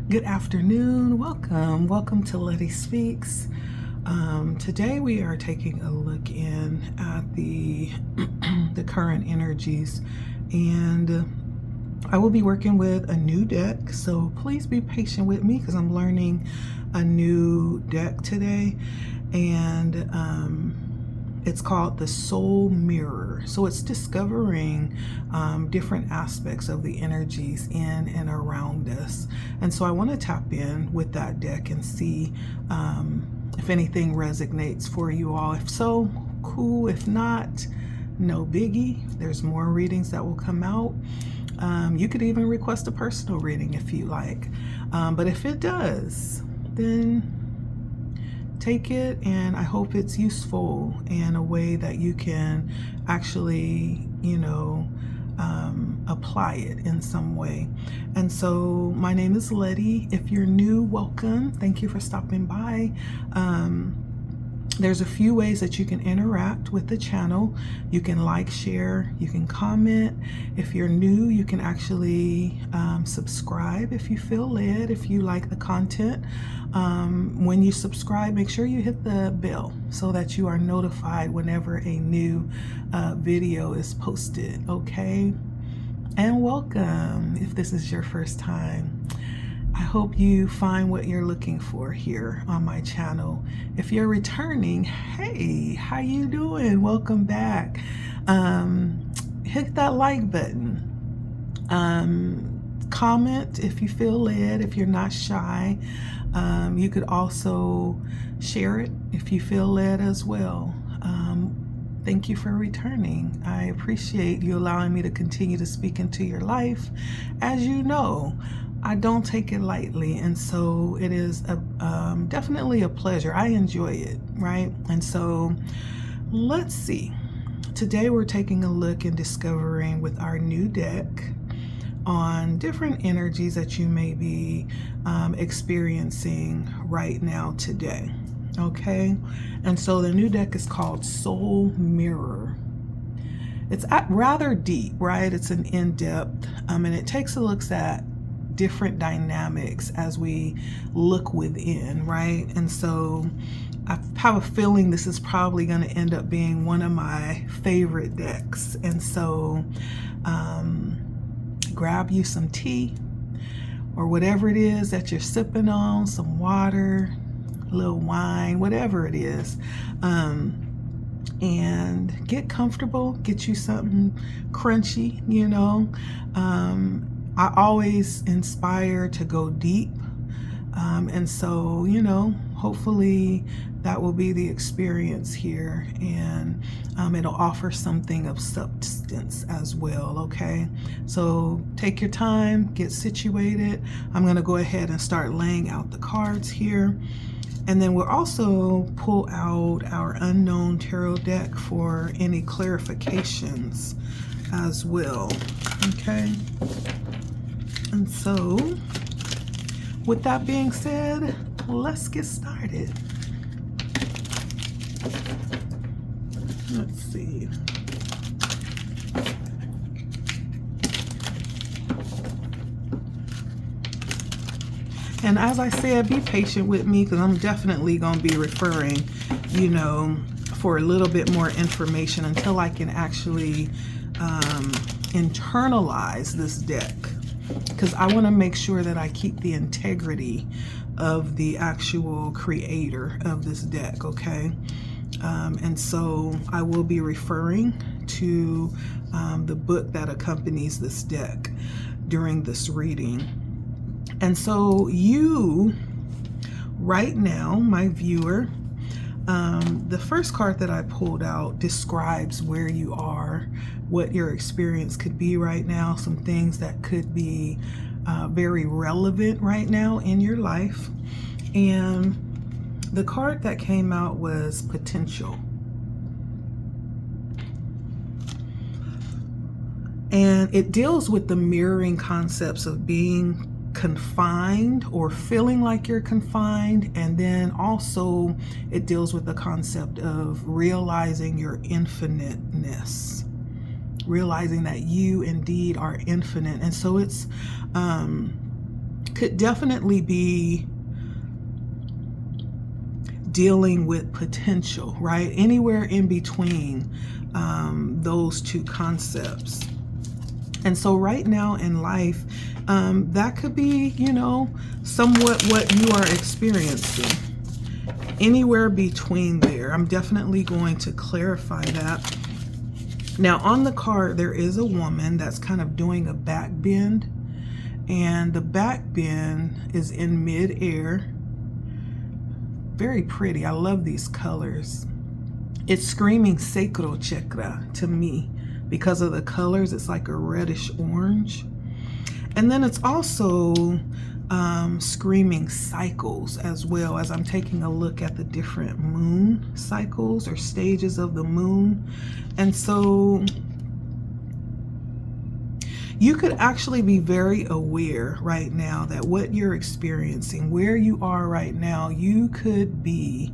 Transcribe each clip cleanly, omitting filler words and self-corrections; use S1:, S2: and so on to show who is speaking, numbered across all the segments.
S1: Good afternoon. Welcome to LettiSpeaks. Today we are taking a look in at the the current energies, and I will be working with a new deck. So please be patient with me because I'm learning a new deck today, and it's called the Soul Mirror. So it's discovering different aspects of the energies in and around us. And so I want to tap in with that deck and see if anything resonates for you all. If so, cool. If not, no biggie. There's more readings that will come out. You could even request a personal reading if you like. But if it does, then take it, and I hope it's useful in a way that you can actually, apply it in some way. And so my name is Letty. If you're new, welcome. Thank you for stopping by. There's a few ways that you can interact with the channel. You can like, share, you can comment. If you're new, you can actually subscribe if you feel led, if you like the content. When you subscribe, make sure you hit the bell so that you are notified whenever a new video is posted, okay? And welcome if this is your first time. I hope you find what you're looking for here on my channel. If you're returning, hey, how you doing? Welcome back. Hit that like button. Comment if you feel led, if you're not shy. You could also share it if you feel led as well. Thank you for returning. I appreciate you allowing me to continue to speak into your life. As you know, I don't take it lightly, and so it is definitely a pleasure. I enjoy it, right? And so let's see. Today we're taking a look and discovering with our new deck on different energies that you may be experiencing right now today, okay? And so the new deck is called Soul Mirror. It's rather deep, right? It's an in-depth, and it takes a look at different dynamics as we look within, right? And so I have a feeling this is probably going to end up being one of my favorite decks. And so grab you some tea or whatever it is that you're sipping on, some water, a little wine, whatever it is, and get comfortable, get you something crunchy, I always inspire to go deep, and so, hopefully that will be the experience here, and it'll offer something of substance as well, okay? So take your time, get situated. I'm going to go ahead and start laying out the cards here, and then we'll also pull out our unknown tarot deck for any clarifications as well, okay? And so, with that being said, let's get started. Let's see. And as I said, be patient with me because I'm definitely going to be referring, for a little bit more information until I can actually internalize this deck. Because I want to make sure that I keep the integrity of the actual creator of this deck, okay? And so I will be referring to the book that accompanies this deck during this reading. And so you, right now, my viewer, the first card that I pulled out describes where you are, what your experience could be right now, some things that could be very relevant right now in your life. And the card that came out was potential. And it deals with the mirroring concepts of being confined or feeling like you're confined, and then also it deals with the concept of realizing your infiniteness, realizing that you indeed are infinite. And so it's could definitely be dealing with potential, right? Anywhere in between those two concepts. And so right now in life, that could be, you know, somewhat what you are experiencing. Anywhere between there. I'm definitely going to clarify that. Now on the card, there is a woman that's kind of doing a back bend, and the back bend is in mid-air. Very pretty. I love these colors. It's screaming sacral chakra to me because of the colors. It's like a reddish orange. And then it's also screaming cycles as well, as I'm taking a look at the different moon cycles or stages of the moon. And so you could actually be very aware right now that what you're experiencing, where you are right now, you could be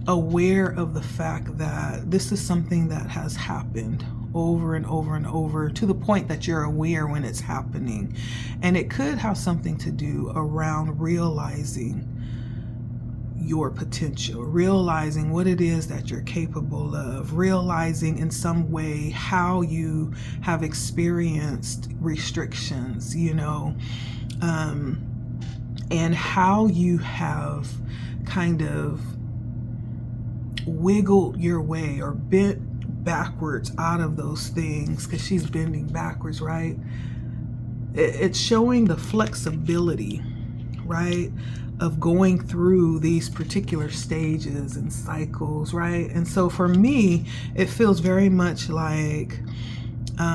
S1: aware of the fact that this is something that has happened over and over and over, to the point that you're aware when it's happening. And it could have something to do around realizing your potential, realizing what it is that you're capable of, realizing in some way how you have experienced restrictions, you know, and how you have kind of wiggled your way or bent backwards out of those things, because she's bending backwards, right? It's showing the flexibility, right, of going through these particular stages and cycles, right? And so for me, it feels very much like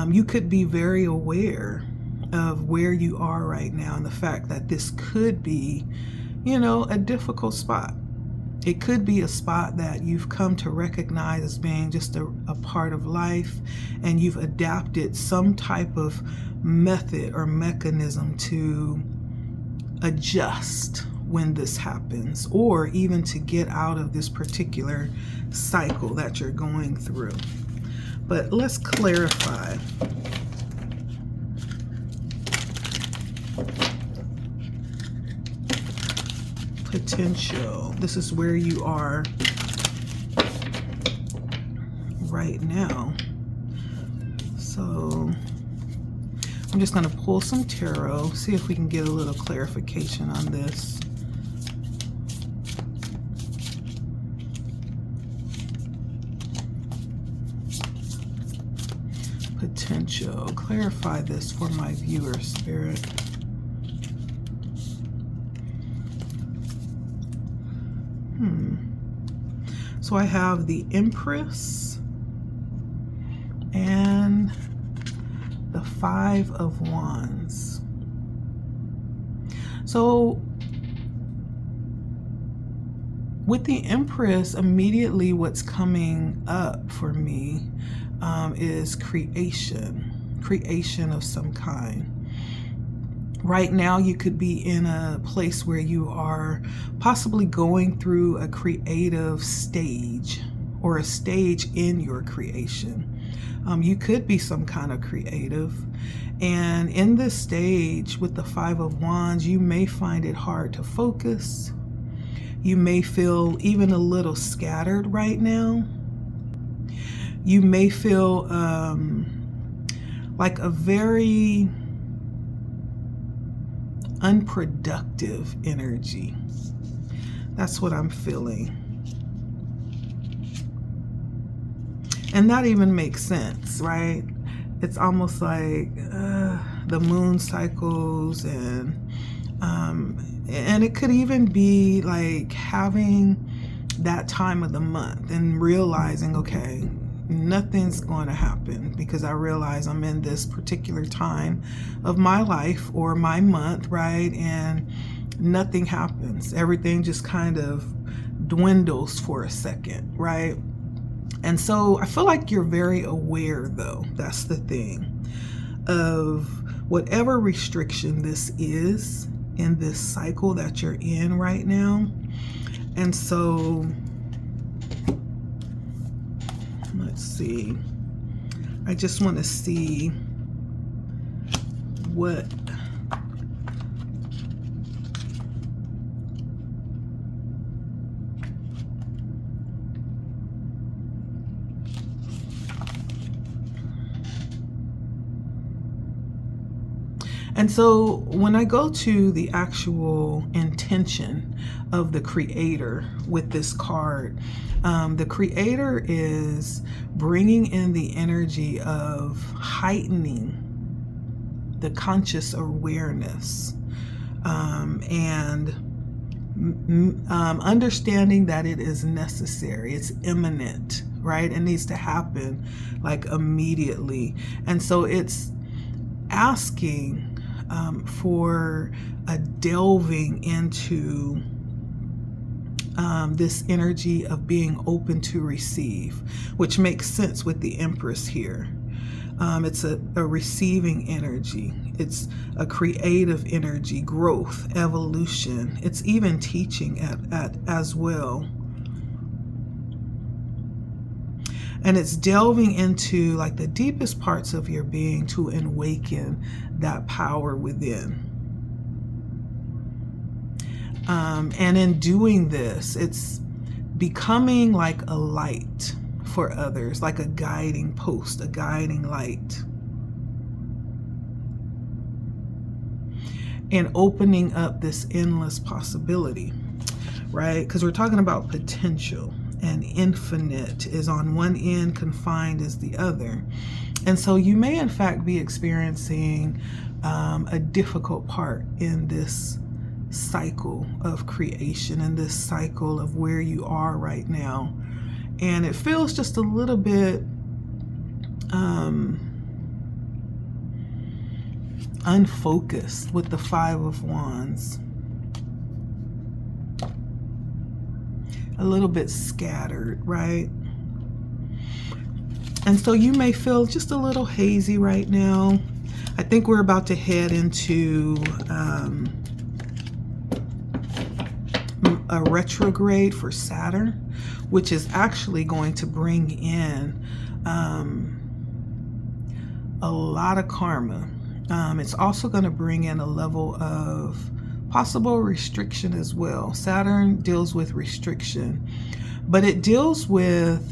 S1: you could be very aware of where you are right now and the fact that this could be, you know, a difficult spot. It could be a spot that you've come to recognize as being just a part of life, and you've adapted some type of method or mechanism to adjust when this happens, or even to get out of this particular cycle that you're going through. But let's clarify. Potential. This is where you are right now. So I'm just going to pull some tarot, see if we can get a little clarification on this. Potential. Clarify this for my viewer, Spirit. So I have the Empress and the Five of Wands. So with the Empress, immediately what's coming up for me is creation of some kind. Right now, you could be in a place where you are possibly going through a creative stage, or a stage in your creation. You could be some kind of creative. And in this stage with the Five of Wands, you may find it hard to focus. You may feel even a little scattered right now. You may feel like a very unproductive energy. That's what I'm feeling. And that even makes sense, right? It's almost like the moon cycles, and it could even be like having that time of the month and realizing, okay, nothing's going to happen because I realize I'm in this particular time of my life or my month, right? And nothing happens. Everything just kind of dwindles for a second, right? And so I feel like you're very aware, though, that's the thing, of whatever restriction this is in this cycle that you're in right now. And so let's see. I just want to see what And so when I go to the actual intention of the creator with this card, the creator is bringing in the energy of heightening the conscious awareness, and understanding that it is necessary, it's imminent, right? It needs to happen like immediately. And so it's asking for a delving into this energy of being open to receive, which makes sense with the Empress here. It's a receiving energy. It's a creative energy, growth, evolution. It's even teaching as well. And it's delving into like the deepest parts of your being to awaken that power within. And in doing this, it's becoming like a light for others, like a guiding post, a guiding light. And opening up this endless possibility, right? Because we're talking about potential, and infinite is on one end, confined is the other. And so you may in fact be experiencing a difficult part in this cycle of creation, in this cycle of where you are right now. And it feels just a little bit unfocused with the Five of Wands. A little bit scattered, right? And so you may feel just a little hazy right now. I think we're about to head into a retrograde for Saturn, which is actually going to bring in a lot of karma. It's also going to bring in a level of possible restriction as well. Saturn deals with restriction, but it deals with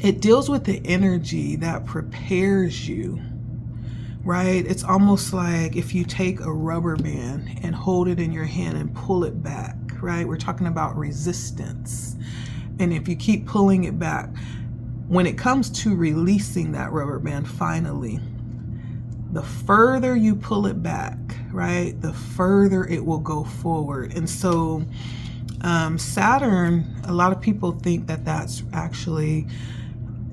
S1: the energy that prepares you, right? It's almost like if you take a rubber band and hold it in your hand and pull it back, right? We're talking about resistance. And if you keep pulling it back, when it comes to releasing that rubber band finally, the further you pull it back, right, the further it will go forward. And so Saturn, a lot of people think that that's actually,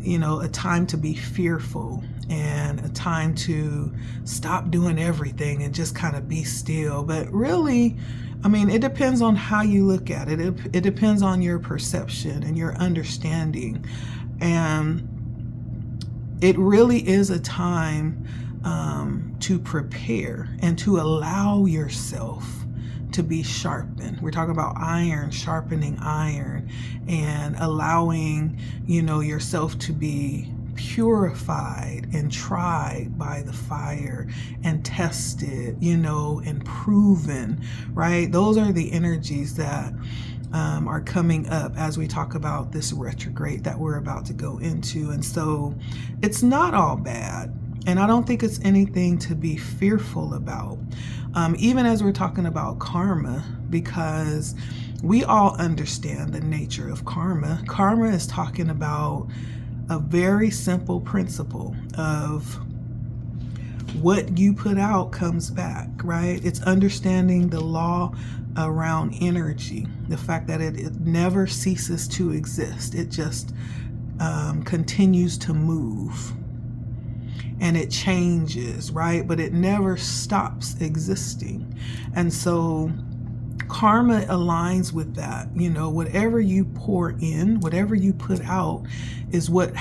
S1: you know, a time to be fearful and a time to stop doing everything and just kind of be still. But really, I mean, it depends on how you look at it. It depends on your perception and your understanding. And it really is a time to prepare and to allow yourself to be sharpened. We're talking about iron, sharpening iron, and allowing, you know, yourself to be purified and tried by the fire and tested, you know, and proven, right? Those are the energies that are coming up as we talk about this retrograde that we're about to go into. And so it's not all bad. And I don't think it's anything to be fearful about, even as we're talking about karma, because we all understand the nature of karma. Karma is talking about a very simple principle of what you put out comes back, right? It's understanding the law around energy, the fact that it never ceases to exist. It just continues to move. And it changes, right? But it never stops existing. And so karma aligns with that. You know, whatever you pour in, whatever you put out is what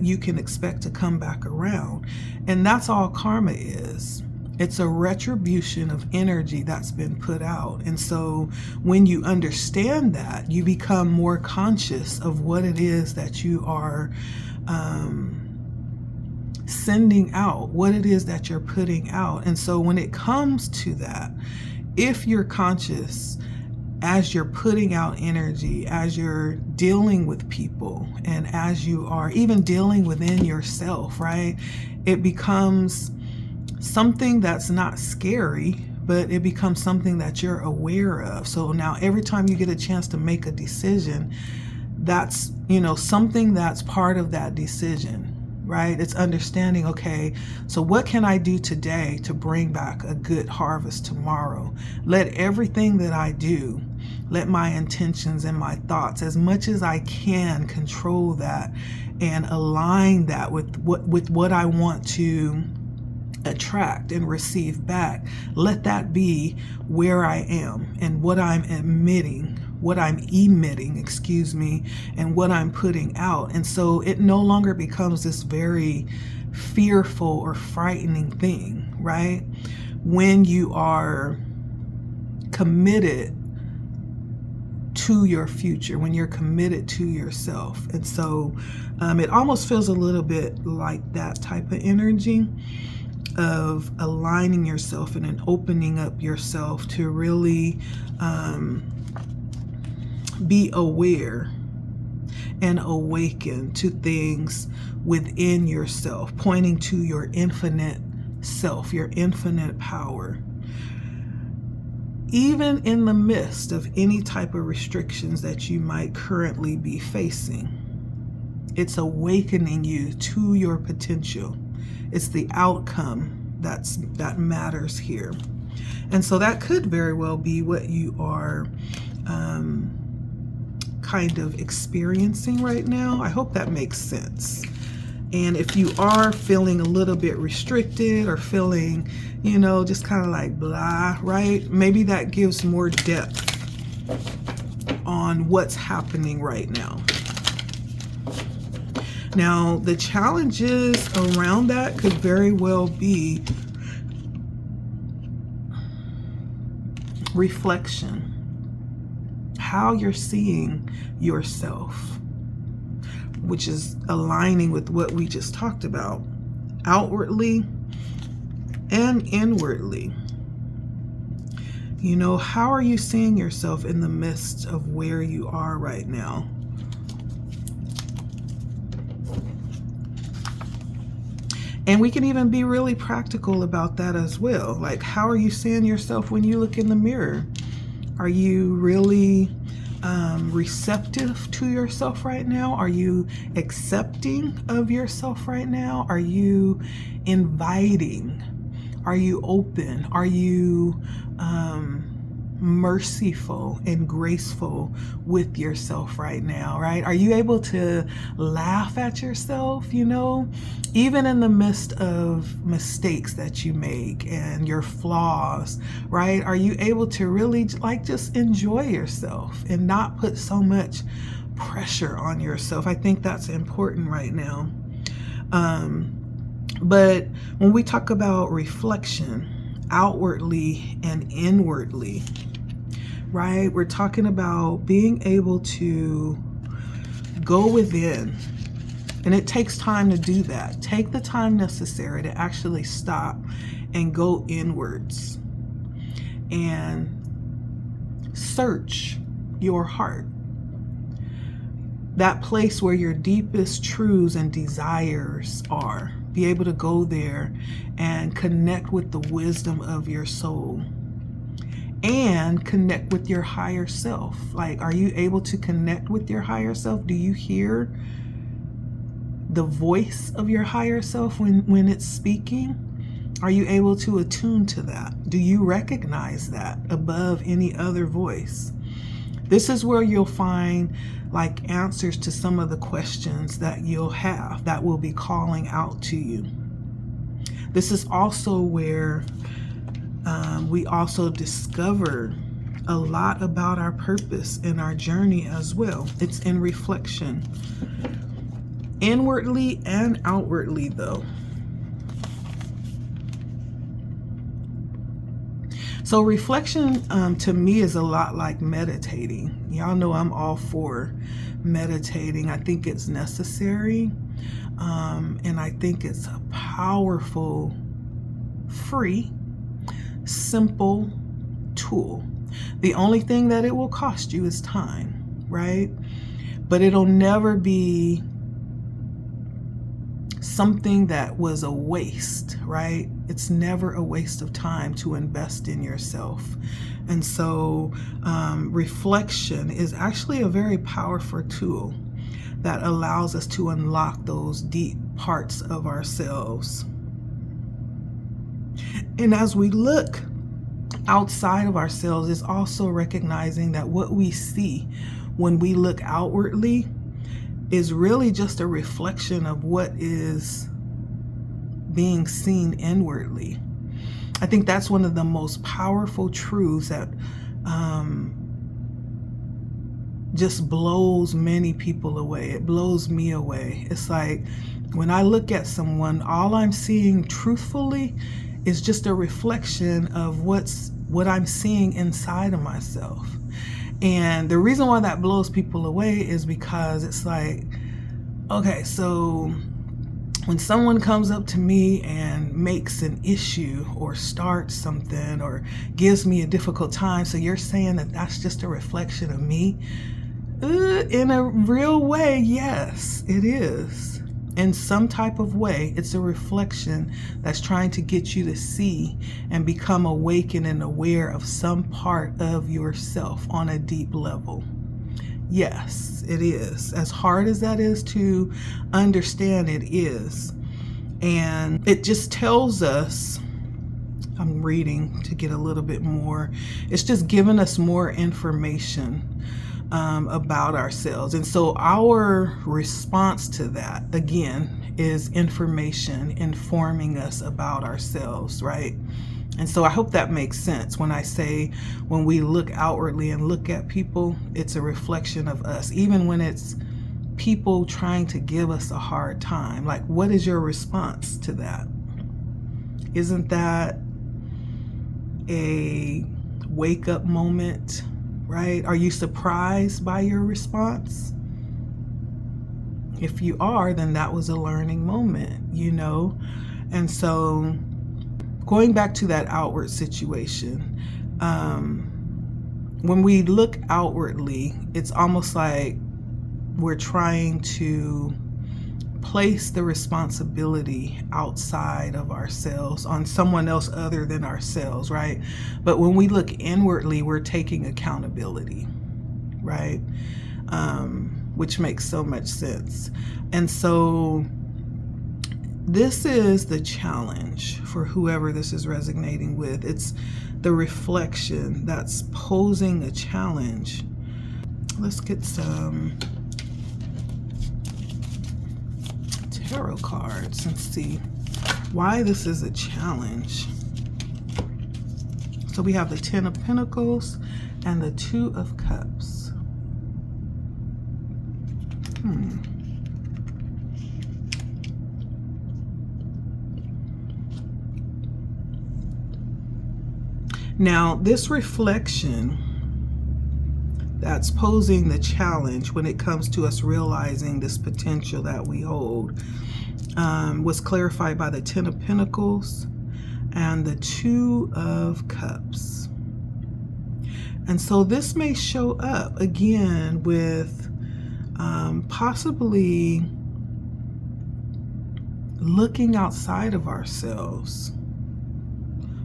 S1: you can expect to come back around. And that's all karma is. It's a retribution of energy that's been put out. And so when you understand that, you become more conscious of what it is that you are sending out, what it is that you're putting out. And so when it comes to that, if you're conscious as you're putting out energy, as you're dealing with people, and as you are even dealing within yourself, right, it becomes something that's not scary, but it becomes something that you're aware of. So now every time you get a chance to make a decision, that's, something that's part of that decision, right? It's understanding, okay, so what can I do today to bring back a good harvest tomorrow? Let everything that I do, let my intentions and my thoughts, as much as I can, control that and align that with what I want to attract and receive back. Let that be where I am and what I'm emitting, and what I'm putting out. And so it no longer becomes this very fearful or frightening thing, right? When you are committed to your future, when you're committed to yourself. And so it almost feels a little bit like that type of energy of aligning yourself and then opening up yourself to really be aware and awaken to things within yourself, pointing to your infinite self, your infinite power. Even in the midst of any type of restrictions that you might currently be facing, it's awakening you to your potential. It's the outcome that matters here. And so that could very well be what you are kind of experiencing right now. I hope that makes sense. And if you are feeling a little bit restricted or feeling, just kind of like blah, right? Maybe that gives more depth on what's happening right now. Now, the challenges around that could very well be reflection, how you're seeing yourself, which is aligning with what we just talked about, outwardly and inwardly. How are you seeing yourself in the midst of where you are right now? And we can even be really practical about that as well. Like, how are you seeing yourself when you look in the mirror? Are you really receptive to yourself right now? Are you accepting of yourself right now? Are you inviting? Are you open? Are you merciful and graceful with yourself right now, right? Are you able to laugh at yourself, even in the midst of mistakes that you make and your flaws, right? Are you able to really just enjoy yourself and not put so much pressure on yourself? I think that's important right now. But when we talk about reflection, outwardly and inwardly, right? We're talking about being able to go within. And it takes time to do that. Take the time necessary to actually stop and go inwards and search your heart. That place where your deepest truths and desires are. Be able to go there and connect with the wisdom of your soul and connect with your higher self. Like, are you able to connect with your higher self? Do you hear the voice of your higher self when it's speaking? Are you able to attune to that? Do you recognize that above any other voice? This is where you'll find answers to some of the questions that you'll have that will be calling out to you. This is also where we also discover a lot about our purpose and our journey as well. It's in reflection, inwardly and outwardly though. So reflection to me is a lot like meditating. Y'all know I'm all for meditating. I think it's necessary. And I think it's a powerful, free, simple tool. The only thing that it will cost you is time, right? But it'll never be something that was a waste, right? It's never a waste of time to invest in yourself. And so reflection is actually a very powerful tool that allows us to unlock those deep parts of ourselves. And as we look outside of ourselves, is also recognizing that what we see when we look outwardly is really just a reflection of what is being seen inwardly. I think that's one of the most powerful truths that just blows many people away. It blows me away. It's like when I look at someone, all I'm seeing truthfully is just a reflection of what I'm seeing inside of myself. And the reason why that blows people away is because it's like, okay, so when someone comes up to me and makes an issue or starts something or gives me a difficult time, so you're saying that that's just a reflection of me? In a real way, yes, it is. In some type of way, it's a reflection that's trying to get you to see and become awakened and aware of some part of yourself on a deep level. Yes, it is. As hard as that is to understand, it is. And it just tells us, I'm reading to get a little bit more, it's just giving us more information about ourselves. And so our response to that, again, is information informing us about ourselves, right? And so I hope that makes sense when I say when we look outwardly and look at people, it's a reflection of us, even when it's people trying to give us a hard time. Like, what is your response to that? Isn't that a wake-up moment? Right? Are you surprised by your response? If you are, then that was a learning moment, you know? And so going back to that outward situation, when we look outwardly, it's almost like we're trying to place the responsibility outside of ourselves on someone else other than ourselves, right? But when we look inwardly, we're taking accountability, right? Which makes so much sense. And so this is the challenge for whoever this is resonating with. It's the reflection that's posing a challenge. Let's get some tarot cards and see why this is a challenge. So we have the 10 of Pentacles and the 2 of Cups. Now, this reflection that's posing the challenge when it comes to us realizing this potential that we hold was clarified by the 10 of Pentacles and the 2 of Cups. And so this may show up again with possibly looking outside of ourselves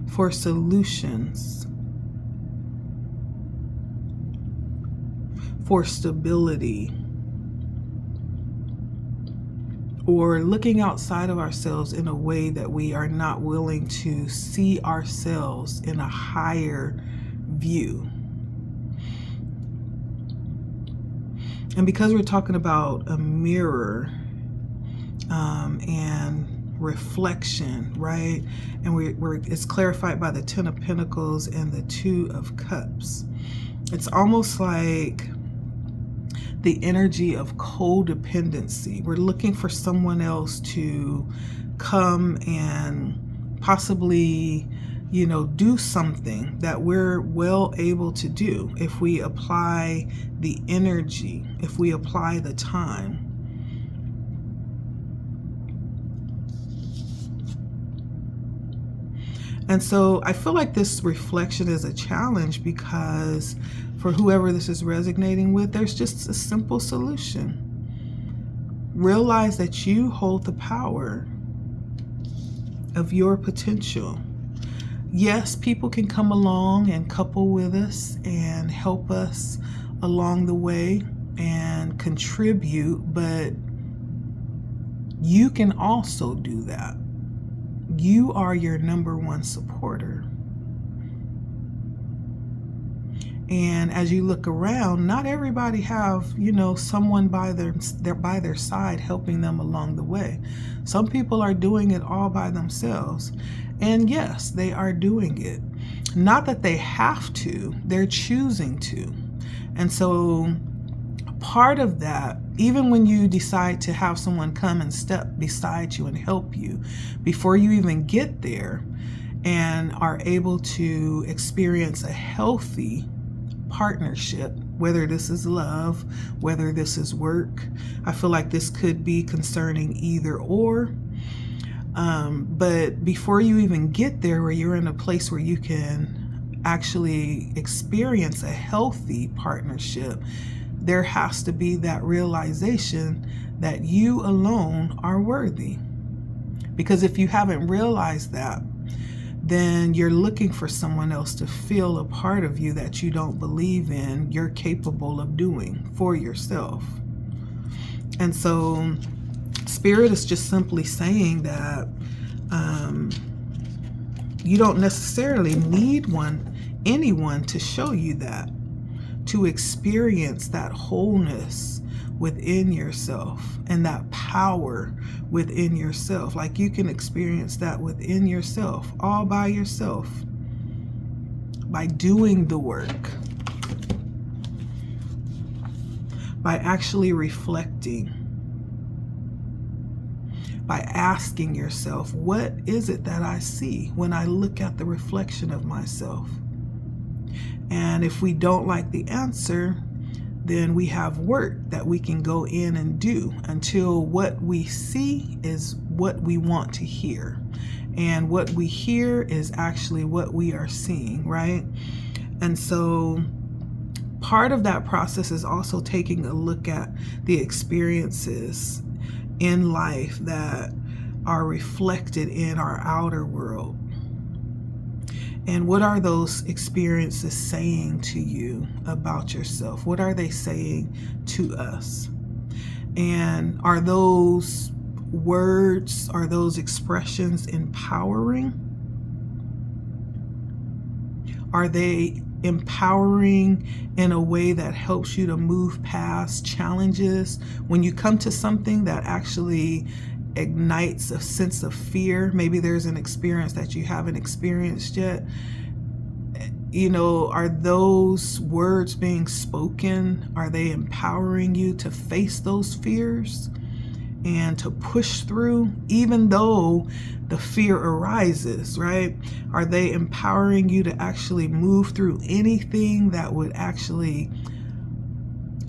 S1: for solutions, for stability, or looking outside of ourselves in a way that we are not willing to see ourselves in a higher view. And because we're talking about a mirror and reflection, right? And it's clarified by the 10 of Pentacles and the 2 of Cups. It's almost like the energy of codependency. We're looking for someone else to come and possibly, you know, do something that we're well able to do if we apply the energy, if we apply the time. And so I feel like this reflection is a challenge because for whoever this is resonating with, there's just a simple solution. Realize that you hold the power of your potential. Yes, people can come along and couple with us and help us along the way and contribute, but you can also do that. You are your number one supporter. And as you look around, not everybody have, someone by their side helping them along the way. Some people are doing it all by themselves. And yes, they are doing it. Not that they have to, they're choosing to. And so part of that, even when you decide to have someone come and step beside you and help you, before you even get there and are able to experience a healthy partnership, whether this is love, whether this is work. I feel like this could be concerning either or. But before you even get there, where you're in a place where you can actually experience a healthy partnership, there has to be that realization that you alone are worthy. Because if you haven't realized that, then you're looking for someone else to feel a part of you that you don't believe in, you're capable of doing for yourself. And so Spirit is just simply saying that you don't necessarily need anyone to show you that, to experience that wholeness within yourself and that power within yourself. Like you can experience that within yourself, all by yourself, by doing the work, by actually reflecting, by asking yourself, what is it that I see when I look at the reflection of myself? And if we don't like the answer, then we have work that we can go in and do until what we see is what we want to hear. And what we hear is actually what we are seeing, right? And so part of that process is also taking a look at the experiences in life that are reflected in our outer world. And what are those experiences saying to you about yourself? What are they saying to us? And are those words, are those expressions empowering? Are they empowering in a way that helps you to move past challenges? When you come to something that actually ignites a sense of fear, maybe there's an experience that you haven't experienced yet, are those words being spoken? Are they empowering you to face those fears and to push through, even though the fear arises, right? Are they empowering you to actually move through anything that would actually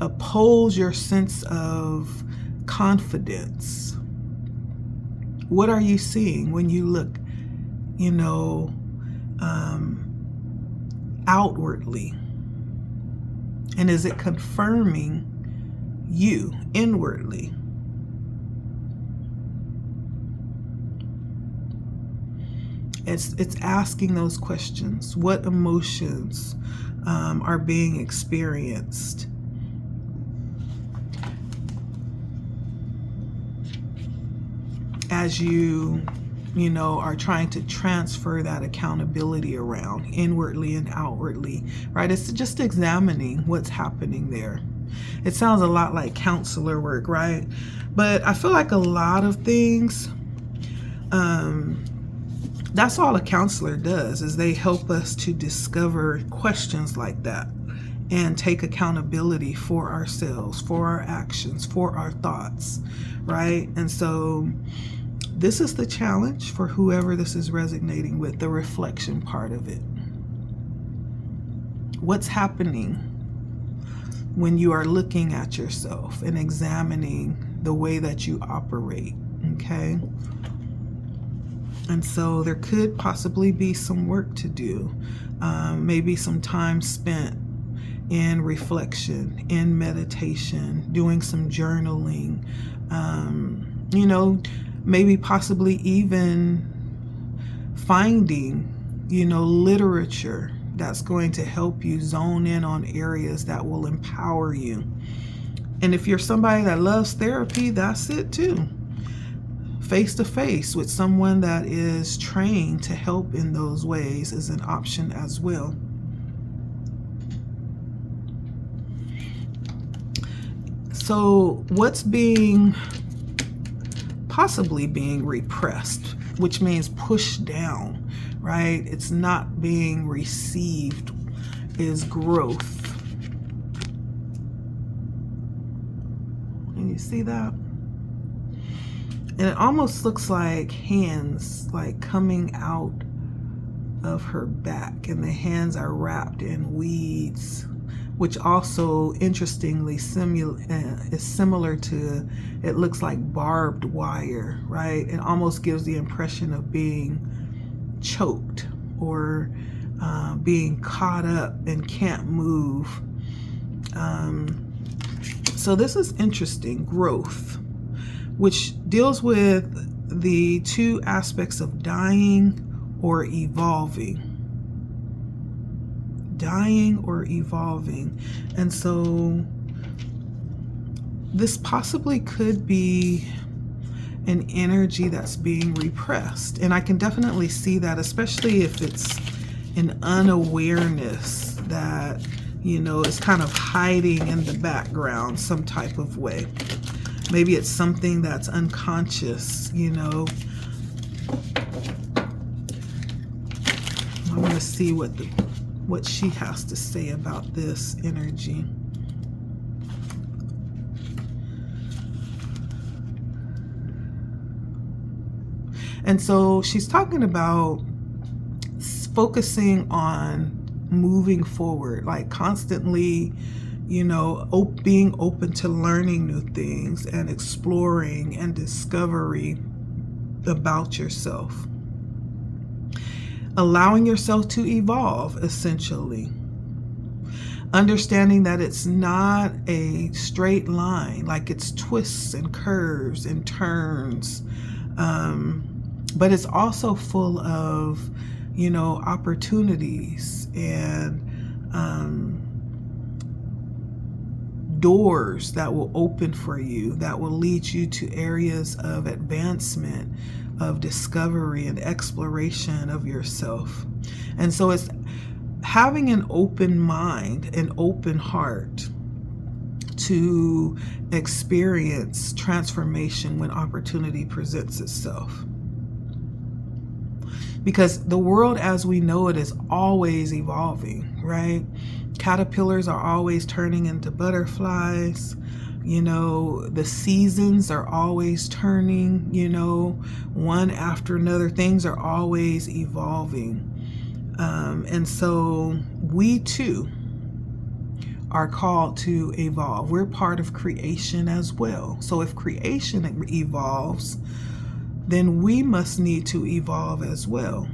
S1: oppose your sense of confidence? What are you seeing when you look, outwardly? And is it confirming you inwardly? It's asking those questions. What emotions are being experienced? As you are trying to transfer that accountability around inwardly and outwardly, right? It's just examining what's happening there. It sounds a lot like counselor work, right? But I feel like a lot of things, that's all a counselor does, is they help us to discover questions like that and take accountability for ourselves, for our actions, for our thoughts, right? And so this is the challenge for whoever this is resonating with, the reflection part of it. What's happening when you are looking at yourself and examining the way that you operate, okay? And so there could possibly be some work to do, maybe some time spent in reflection, in meditation, doing some journaling, You know, maybe possibly even finding, literature that's going to help you zone in on areas that will empower you. And if you're somebody that loves therapy, that's it too. Face to face with someone that is trained to help in those ways is an option as well. So what's possibly being repressed, which means pushed down, right? It's not being received, is growth. Can you see that? And it almost looks like hands like coming out of her back, and the hands are wrapped in weeds, which also interestingly is similar to, it looks like barbed wire, right? It almost gives the impression of being choked or being caught up and can't move. So this is interesting, growth, which deals with the two aspects of dying or evolving. Dying or evolving. And so this possibly could be an energy that's being repressed. And I can definitely see that, especially if it's an unawareness that, is kind of hiding in the background some type of way. Maybe it's something that's unconscious, I want to see what she has to say about this energy. And so she's talking about focusing on moving forward, like constantly, being open to learning new things and exploring and discovery about yourself. Allowing yourself to evolve, essentially. Understanding that it's not a straight line, like it's twists and curves and turns, but it's also full of, opportunities and doors that will open for you, that will lead you to areas of advancement, of discovery and exploration of yourself. And so it's having an open mind, an open heart to experience transformation when opportunity presents itself. Because the world as we know it is always evolving, right? Caterpillars are always turning into butterflies. The seasons are always turning, one after another. Things are always evolving. And so we too are called to evolve. We're part of creation as well. So if creation evolves, then we must need to evolve as well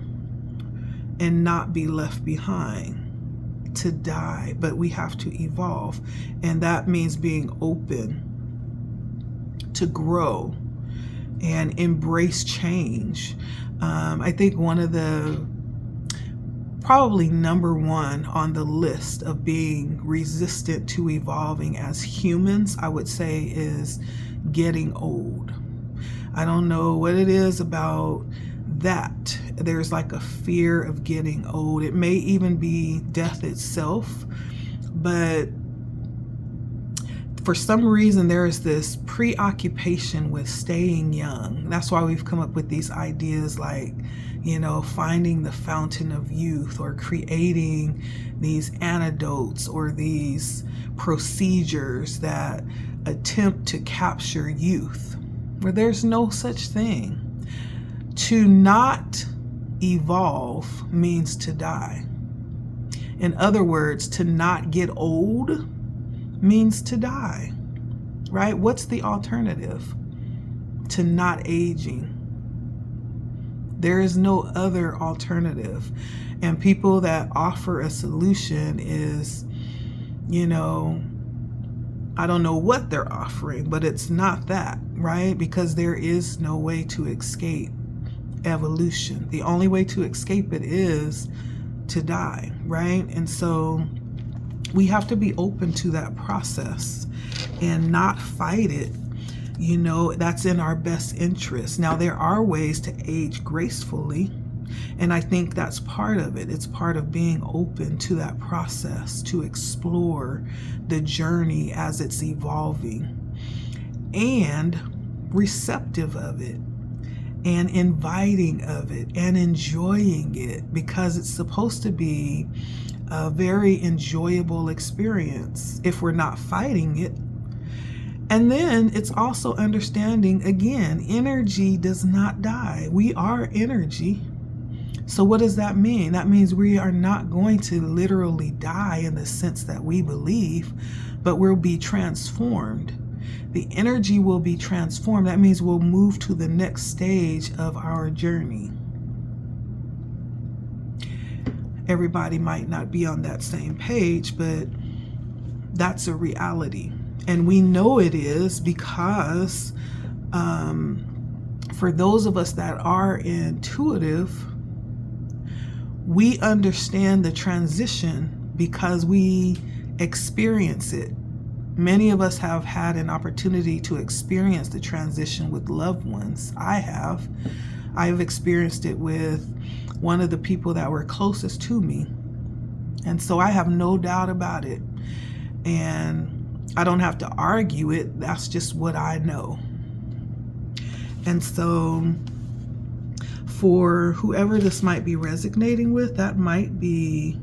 S1: and not be left behind to die, but we have to evolve. And that means being open to grow and embrace change. I think one of the, probably number one on the list of being resistant to evolving as humans, I would say, is getting old. I don't know what it is about that. There's like a fear of getting old. It may even be death itself, but for some reason there is this preoccupation with staying young. That's why we've come up with these ideas like, finding the fountain of youth, or creating these antidotes or these procedures that attempt to capture youth, where there's no such thing. To not evolve means to die. In other words, to not get old means to die, right? What's the alternative to not aging? There is no other alternative. And people that offer a solution is, I don't know what they're offering, but it's not that, right? Because there is no way to escape evolution. The only way to escape it is to die, right? And so we have to be open to that process and not fight it. You know, that's in our best interest. Now, there are ways to age gracefully, and I think that's part of it. It's part of being open to that process, to explore the journey as it's evolving, and receptive of it, and inviting of it, and enjoying it, because it's supposed to be a very enjoyable experience if we're not fighting it. And then it's also understanding, again, energy does not die. We are energy. So what does that mean? That means we are not going to literally die in the sense that we believe, but we'll be transformed. The energy will be transformed. That means we'll move to the next stage of our journey. Everybody might not be on that same page, but that's a reality. And we know it is because for those of us that are intuitive, we understand the transition because we experience it. Many of us have had an opportunity to experience the transition with loved ones. I've experienced it with one of the people that were closest to me. And so I have no doubt about it. And I don't have to argue it. That's just what I know. And so for whoever this might be resonating with, that might be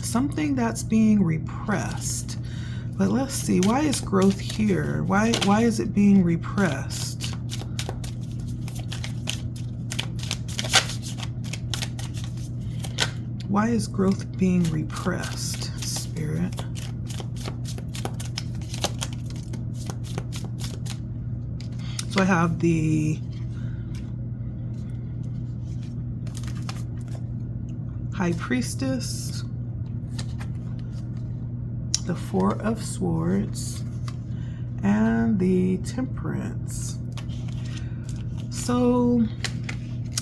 S1: something that's being repressed. But let's see, why is growth here? Why is it being repressed? Why is growth being repressed, Spirit? So I have the High Priestess, the Four of Swords, and the Temperance. So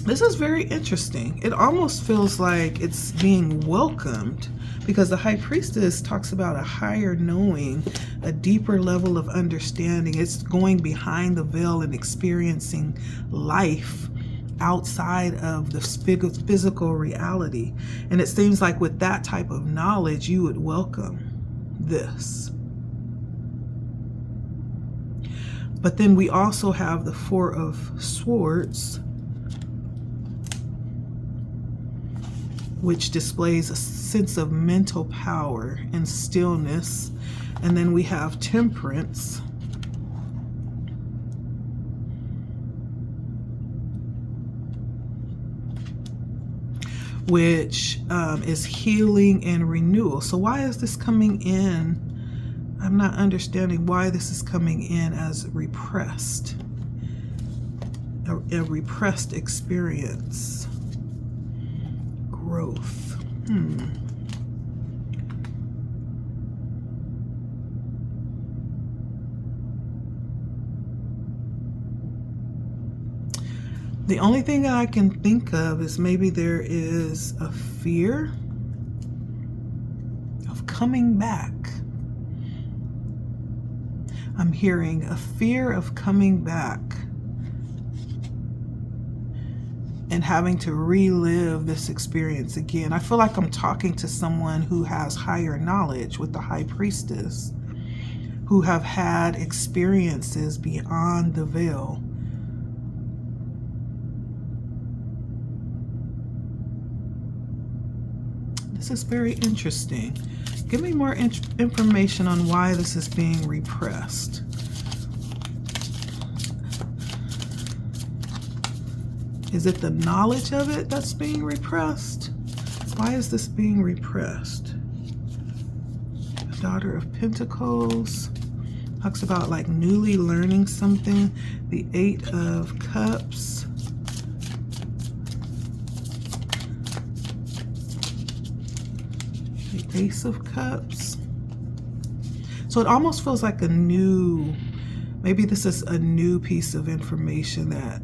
S1: this is very interesting. It almost feels like it's being welcomed, because the High Priestess talks about a higher knowing, a deeper level of understanding. It's going behind the veil and experiencing life outside of the physical reality. And it seems like with that type of knowledge, you would welcome this. But then we also have the Four of Swords, which displays a sense of mental power and stillness. And then we have Temperance, which is healing and renewal. So why is this coming in? I'm not understanding why this is coming in as repressed, a repressed experience. Growth. The only thing I can think of is maybe there is a fear of coming back. I'm hearing a fear of coming back and having to relive this experience again. I feel like I'm talking to someone who has higher knowledge with the High Priestess, who have had experiences beyond the veil. This is very interesting. Give me more information on why this is being repressed. Is it the knowledge of it that's being repressed? Why is this being repressed? The Daughter of Pentacles talks about like newly learning something. The Eight of Cups. The Ace of Cups. So it almost feels like a new, maybe this is a new piece of information that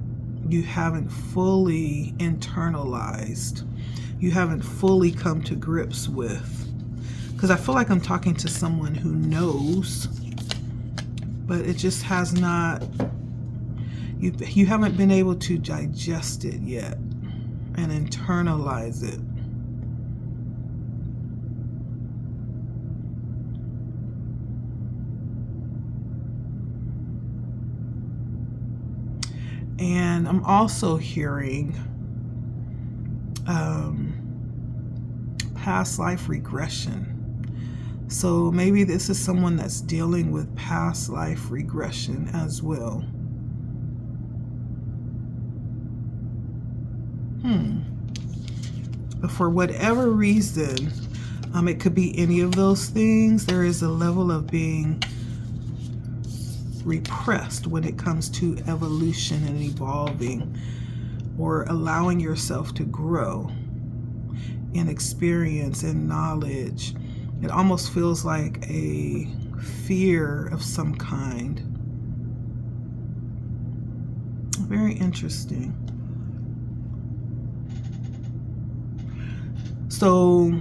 S1: you haven't fully internalized. You haven't fully come to grips with. Because I feel like I'm talking to someone who knows, but it just has not, you haven't been able to digest it yet and internalize it. And I'm also hearing past life regression. So maybe this is someone that's dealing with past life regression as well. But for whatever reason, it could be any of those things, there is a level of being repressed when it comes to evolution and evolving, or allowing yourself to grow in experience and knowledge. It almost feels like a fear of some kind. Very interesting. So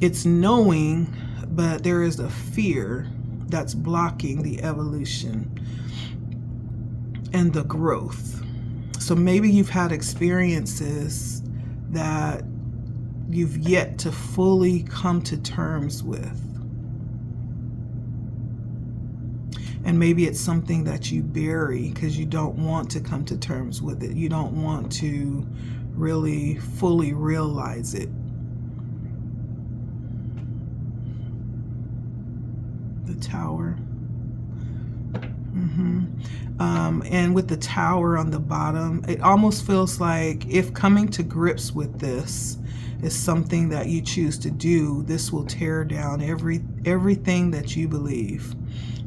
S1: it's knowing, but there is a fear that's blocking the evolution and the growth. So maybe you've had experiences that you've yet to fully come to terms with. And maybe it's something that you bury because you don't want to come to terms with it. You don't want to really fully realize it. The Tower. And with the Tower on the bottom, it almost feels like if coming to grips with this is something that you choose to do, this will tear down everything that you believe.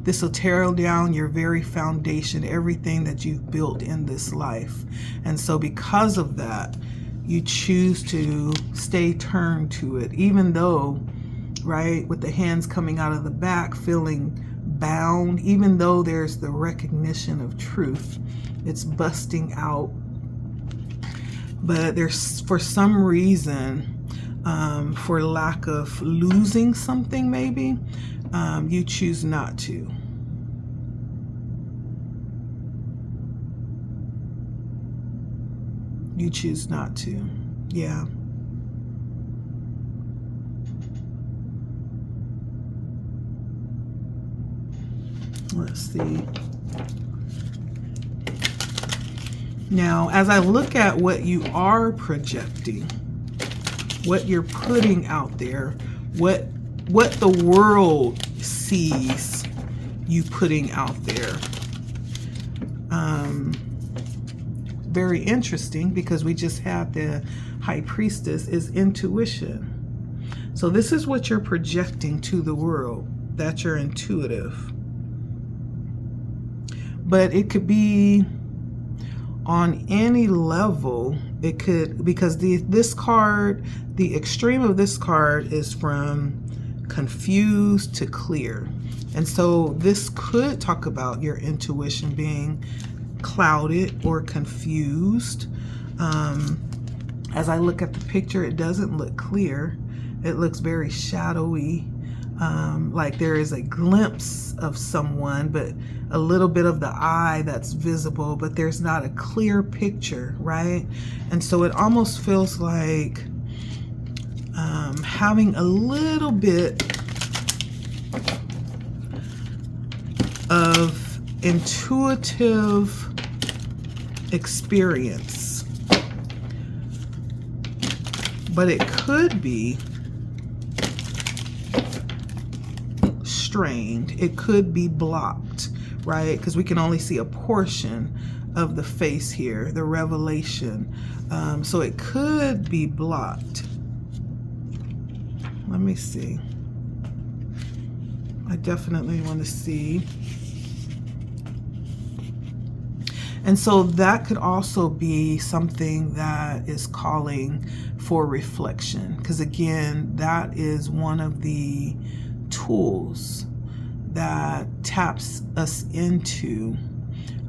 S1: This will tear down your very foundation, everything that you've built in this life. And so because of that, you choose to stay turned to it, even though, right, with the hands coming out of the back, feeling bound, even though there's the recognition of truth, it's busting out. But there's, for some reason, for lack of losing something maybe, you choose not to. You choose not to. Yeah. Let's see. Now, as I look at what you are projecting, what you're putting out there, what the world sees you putting out there. Very interesting, because we just had the High Priestess is intuition. So this is what you're projecting to the world, that you're intuitive. But it could be on any level. It could, because this card, the extreme of this card is from confused to clear. And so this could talk about your intuition being clouded or confused. As I look at the picture, it doesn't look clear. It looks very shadowy, like there is a glimpse of someone, but a little bit of the eye that's visible, but there's not a clear picture, right? And so it almost feels like having a little bit of intuitive experience, but it could be strained. It could be blocked, right? Because we can only see a portion of the face here, the revelation. So it could be blocked. Let me see. I definitely want to see. And so that could also be something that is calling for reflection, because again, that is one of the tools that taps us into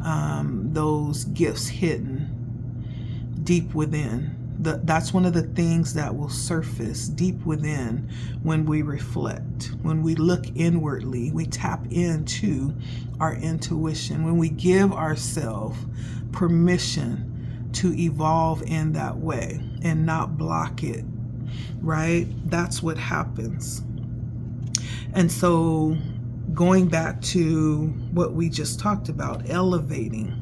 S1: those gifts hidden deep within. That's one of the things that will surface deep within when we reflect. When we look inwardly, we tap into our intuition. When we give ourselves permission to evolve in that way and not block it, right? That's what happens. And so going back to what we just talked about, elevating,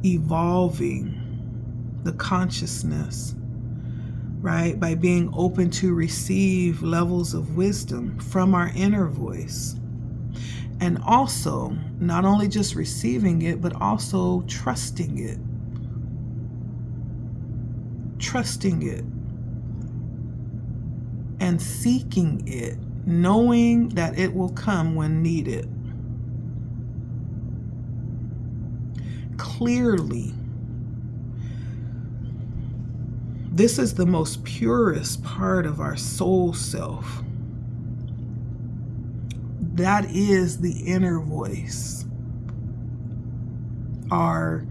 S1: evolving the consciousness, right? By being open to receive levels of wisdom from our inner voice. And also, not only just receiving it, but also trusting it. Trusting it. And seeking it, knowing that it will come when needed. Clearly, this is the most purest part of our soul self. That is the inner voice, our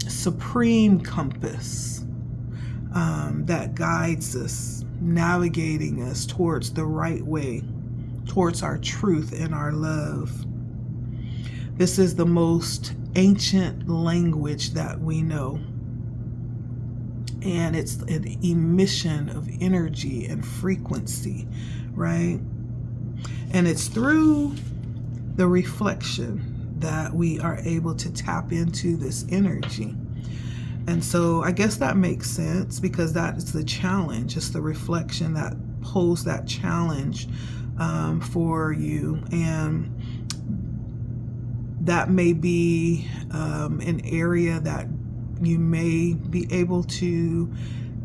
S1: supreme compass that guides us, navigating us towards the right way, towards our truth and our love. This is the most ancient language that we know. And it's an emission of energy and frequency, right? And it's through the reflection that we are able to tap into this energy. And so I guess that makes sense, because that is the challenge. It's the reflection that posed that challenge for you. And that may be an area that you may be able to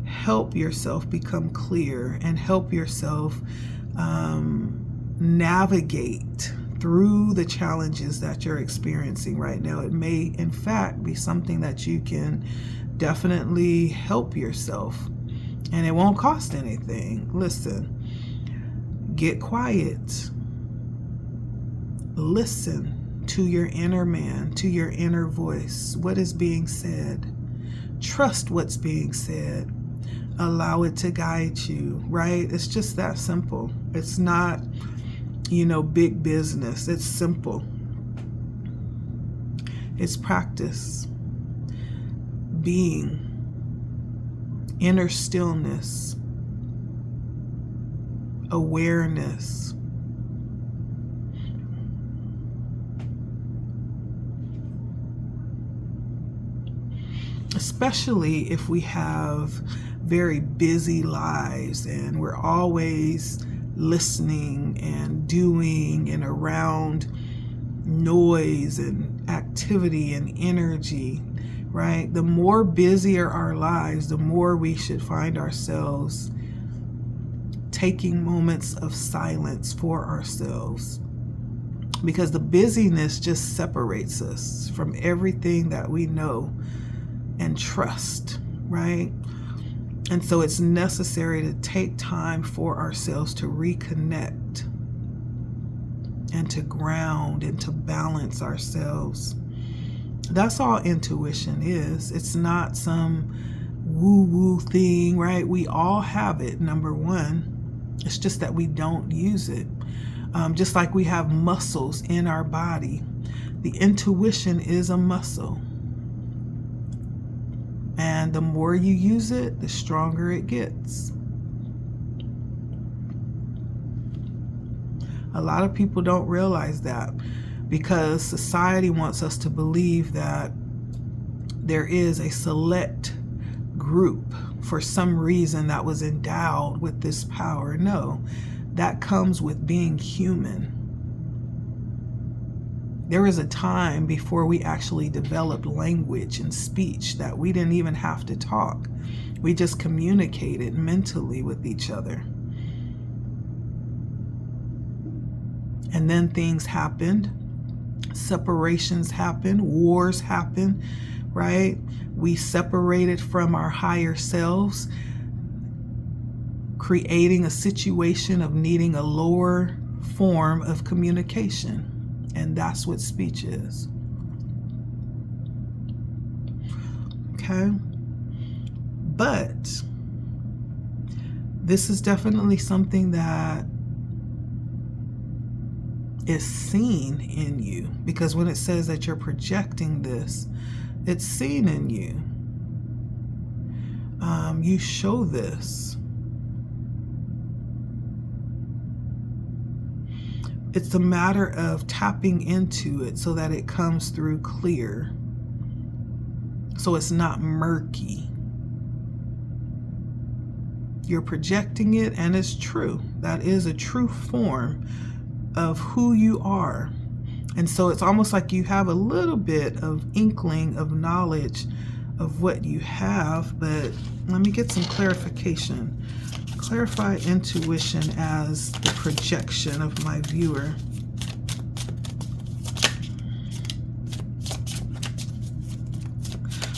S1: help yourself become clear and help yourself navigate through the challenges that you're experiencing right now. It may, in fact, be something that you can definitely help yourself, and it won't cost anything. Listen, get quiet. Listen to your inner man, to your inner voice. What is being said? Trust what's being said. Allow it to guide you, right? It's just that simple. It's not, big business. It's simple. It's practice. Being. Inner stillness. Awareness. Especially if we have very busy lives and we're always listening and doing and around noise and activity and energy, right? The more busier our lives, the more we should find ourselves taking moments of silence for ourselves, because the busyness just separates us from everything that we know and trust, right? And so it's necessary to take time for ourselves to reconnect and to ground and to balance ourselves. That's all intuition is. It's not some woo-woo thing, right? We all have it, number one. It's just that we don't use it. Just like we have muscles in our body, the intuition is a muscle. And the more you use it, the stronger it gets. A lot of people don't realize that, because society wants us to believe that there is a select group for some reason that was endowed with this power. No, that comes with being human. There was a time before we actually developed language and speech that we didn't even have to talk. We just communicated mentally with each other. And then things happened. Separations happened. Wars happened, right? We separated from our higher selves. creating a situation of needing a lower form of communication. And that's what speech is. Okay? But this is definitely something that is seen in you, because when it says that you're projecting this, it's seen in you. You show this. It's a matter of tapping into it so that it comes through clear, so it's not murky. You're projecting it, and it's true. That is a true form of who you are. And so it's almost like you have a little bit of inkling of knowledge of what you have, but let me get some clarification. Clarify intuition as the projection of my viewer.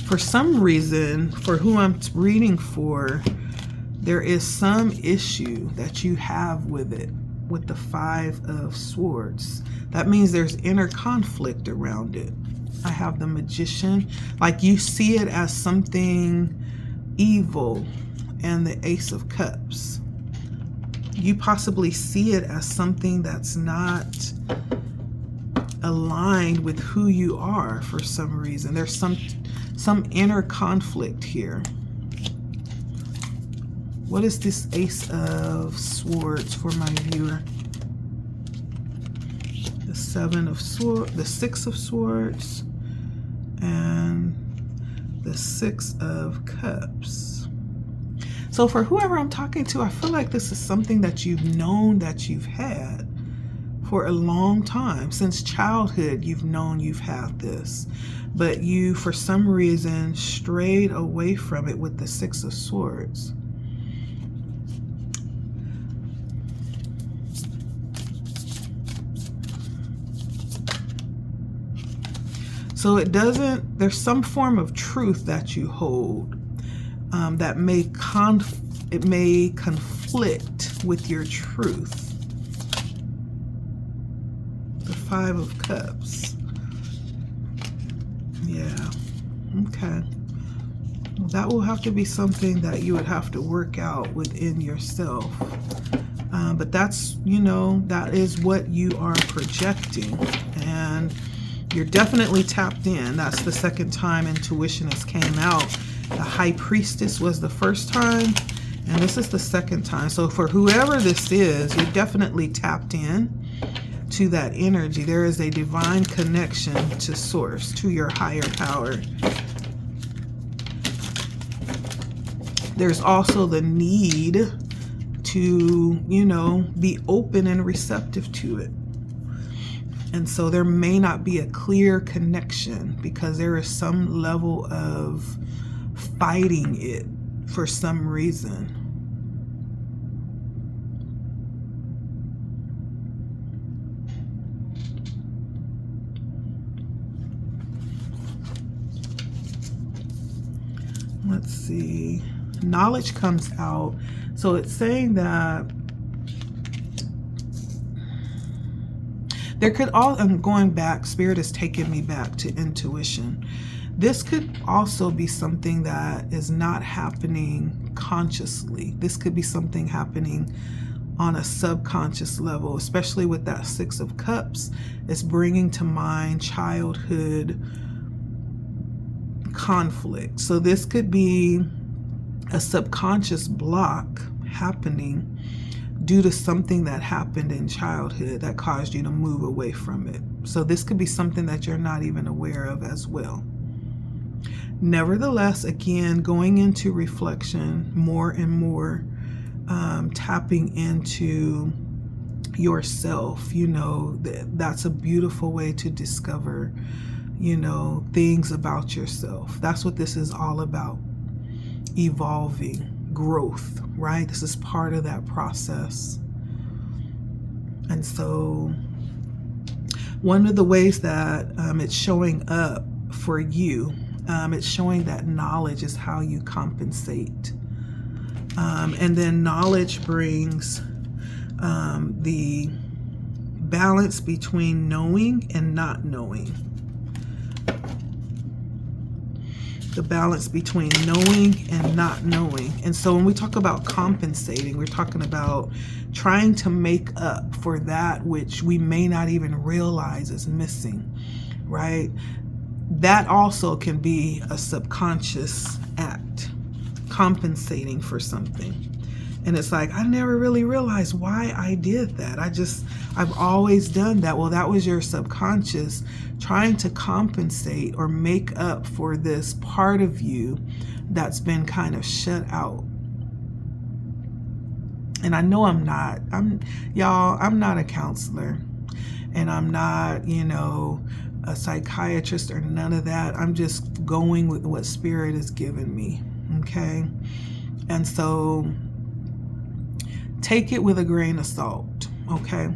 S1: For some reason, for who I'm reading for, there is some issue that you have with it, with the Five of Swords. That means there's inner conflict around it. I have the Magician, like you see it as something evil, and the Ace of Cups. You possibly see it as something that's not aligned with who you are for some reason. There's some inner conflict here. What is this Ace of Swords for my viewer? The Seven of Swords, the Six of Swords, and the Six of Cups. So for whoever I'm talking to, I feel like this is something that you've known that you've had for a long time. Since childhood, you've known you've had this, but you, for some reason, strayed away from it with the Six of Swords. So it doesn't, there's some form of truth that you hold that may conflict with your truth. The Five of Cups. Yeah, okay. Well, that will have to be something that you would have to work out within yourself. But that's, you know, that is what you are projecting. And you're definitely tapped in. That's the second time intuition has came out. The High Priestess was the first time, and this is the second time. So for whoever this is, you're definitely tapped in to that energy. There is a divine connection to source, to your higher power. There's also the need to, you know, be open and receptive to it. And so there may not be a clear connection because there is some level of fighting it for some reason. Let's see. Knowledge comes out. So it's saying that there could all, I'm going back, Spirit is taking me back to intuition. This could also be something that is not happening consciously. This could be something happening on a subconscious level, especially with that Six of Cups. It's bringing to mind childhood conflict. So this could be a subconscious block happening due to something that happened in childhood that caused you to move away from it. So this could be something that you're not even aware of as well. Nevertheless, again, going into reflection more and more, tapping into yourself, you know, that's a beautiful way to discover, you know, things about yourself. That's what this is all about. Evolving, growth, right? This is part of that process. And so one of the ways that it's showing up for you, it's showing that knowledge is how you compensate. And then knowledge brings the balance between knowing and not knowing. The balance between knowing and not knowing. And so when we talk about compensating, we're talking about trying to make up for that which we may not even realize is missing, right? That also can be a subconscious act, compensating for something. And it's like, I never really realized why I did that. I've always done that. Well, that was your subconscious trying to compensate or make up for this part of you that's been kind of shut out. And I know I'm not a counselor, and I'm not, a psychiatrist or none of that. I'm just going with what Spirit has given me. Okay. And so take it with a grain of salt. Okay.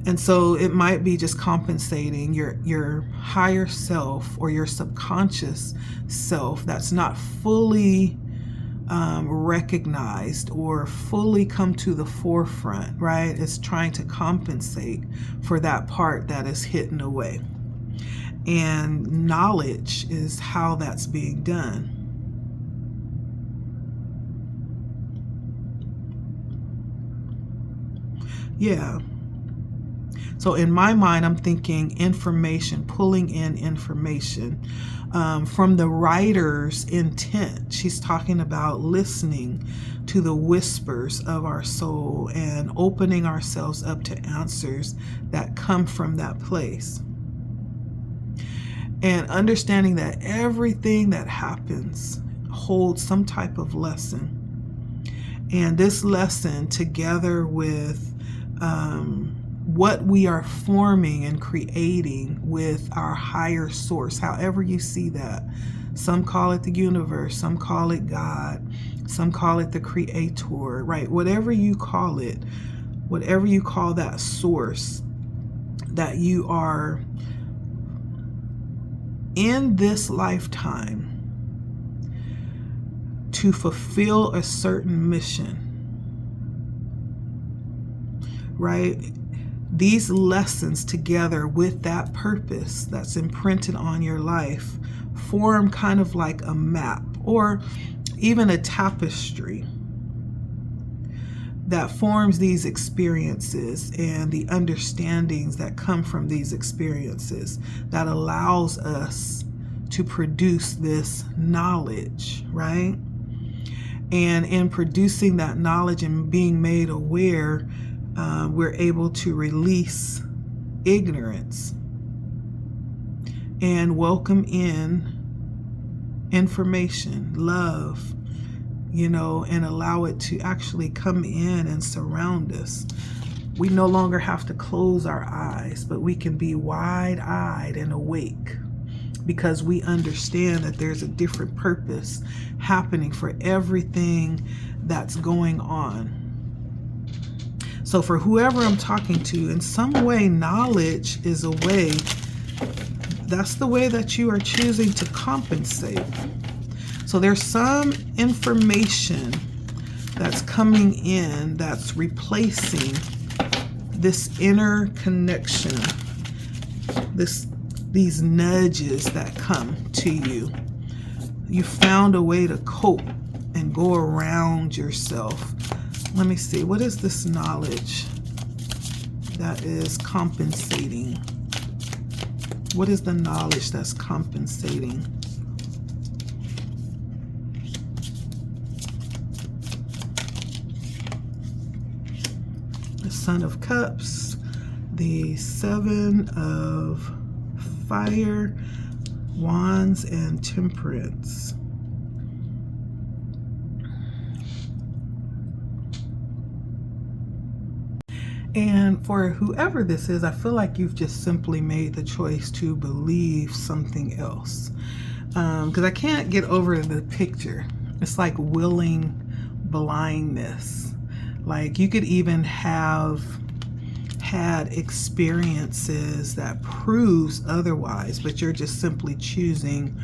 S1: And so it might be just compensating your higher self or your subconscious self that's not fully recognized or fully come to the forefront, right? It's trying to compensate for that part that is hidden away. And knowledge is how that's being done. Yeah. So in my mind, I'm thinking information, pulling in information from the writer's intent. She's talking about listening to the whispers of our soul and opening ourselves up to answers that come from that place. And understanding that everything that happens holds some type of lesson. And this lesson, together with what we are forming and creating with our higher source, however you see that. Some call it the universe, some call it God, some call it the creator, right? Whatever you call it, whatever you call that source that you are in this lifetime to fulfill a certain mission, right? These lessons together with that purpose that's imprinted on your life form kind of like a map or even a tapestry that forms these experiences and the understandings that come from these experiences that allows us to produce this knowledge, right? And in producing that knowledge and being made aware, we're able to release ignorance and welcome in information, love, and allow it to actually come in and surround us. We no longer have to close our eyes, but we can be wide-eyed and awake because we understand that there's a different purpose happening for everything that's going on. So for whoever I'm talking to, in some way, knowledge is a way. That's the way that you are choosing to compensate. So there's some information that's coming in that's replacing this inner connection, these nudges that come to you. You found a way to cope and go around yourself. Let me see, what is this knowledge that is compensating? What is the knowledge that's compensating? The Son of Cups, the Seven of Fire, Wands, and Temperance. And for whoever this is, I feel like you've just simply made the choice to believe something else. Because I can't get over the picture. It's like willing blindness. Like you could even have had experiences that proves otherwise, but you're just simply choosing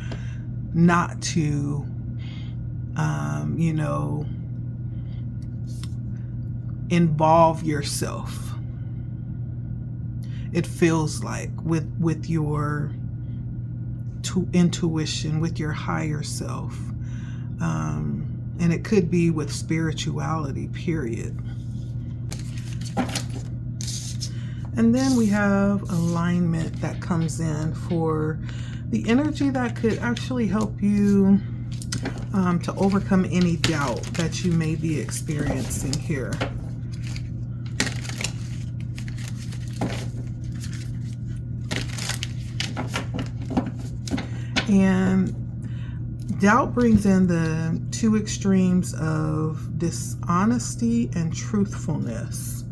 S1: not to, involve yourself. It feels like with your intuition, with your higher self. And it could be with spirituality, period. And then we have alignment that comes in for the energy that could actually help you to overcome any doubt that you may be experiencing here. And doubt brings in the two extremes of dishonesty and truthfulness.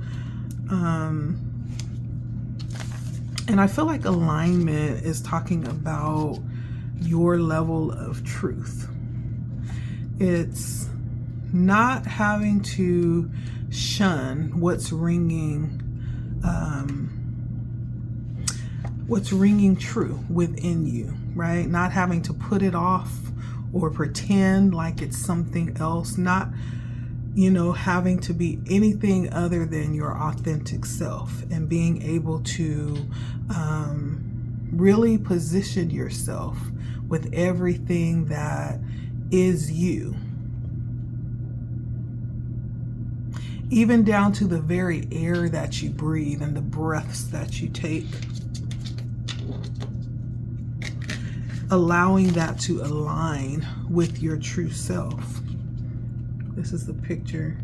S1: And I feel like alignment is talking about your level of truth. It's not having to shun what's ringing true within you, right? Not having to put it off or pretend like it's something else, not, having to be anything other than your authentic self, and being able to really position yourself with everything that is you, even down to the very air that you breathe and the breaths that you take, allowing that to align with your true self. This is the picture.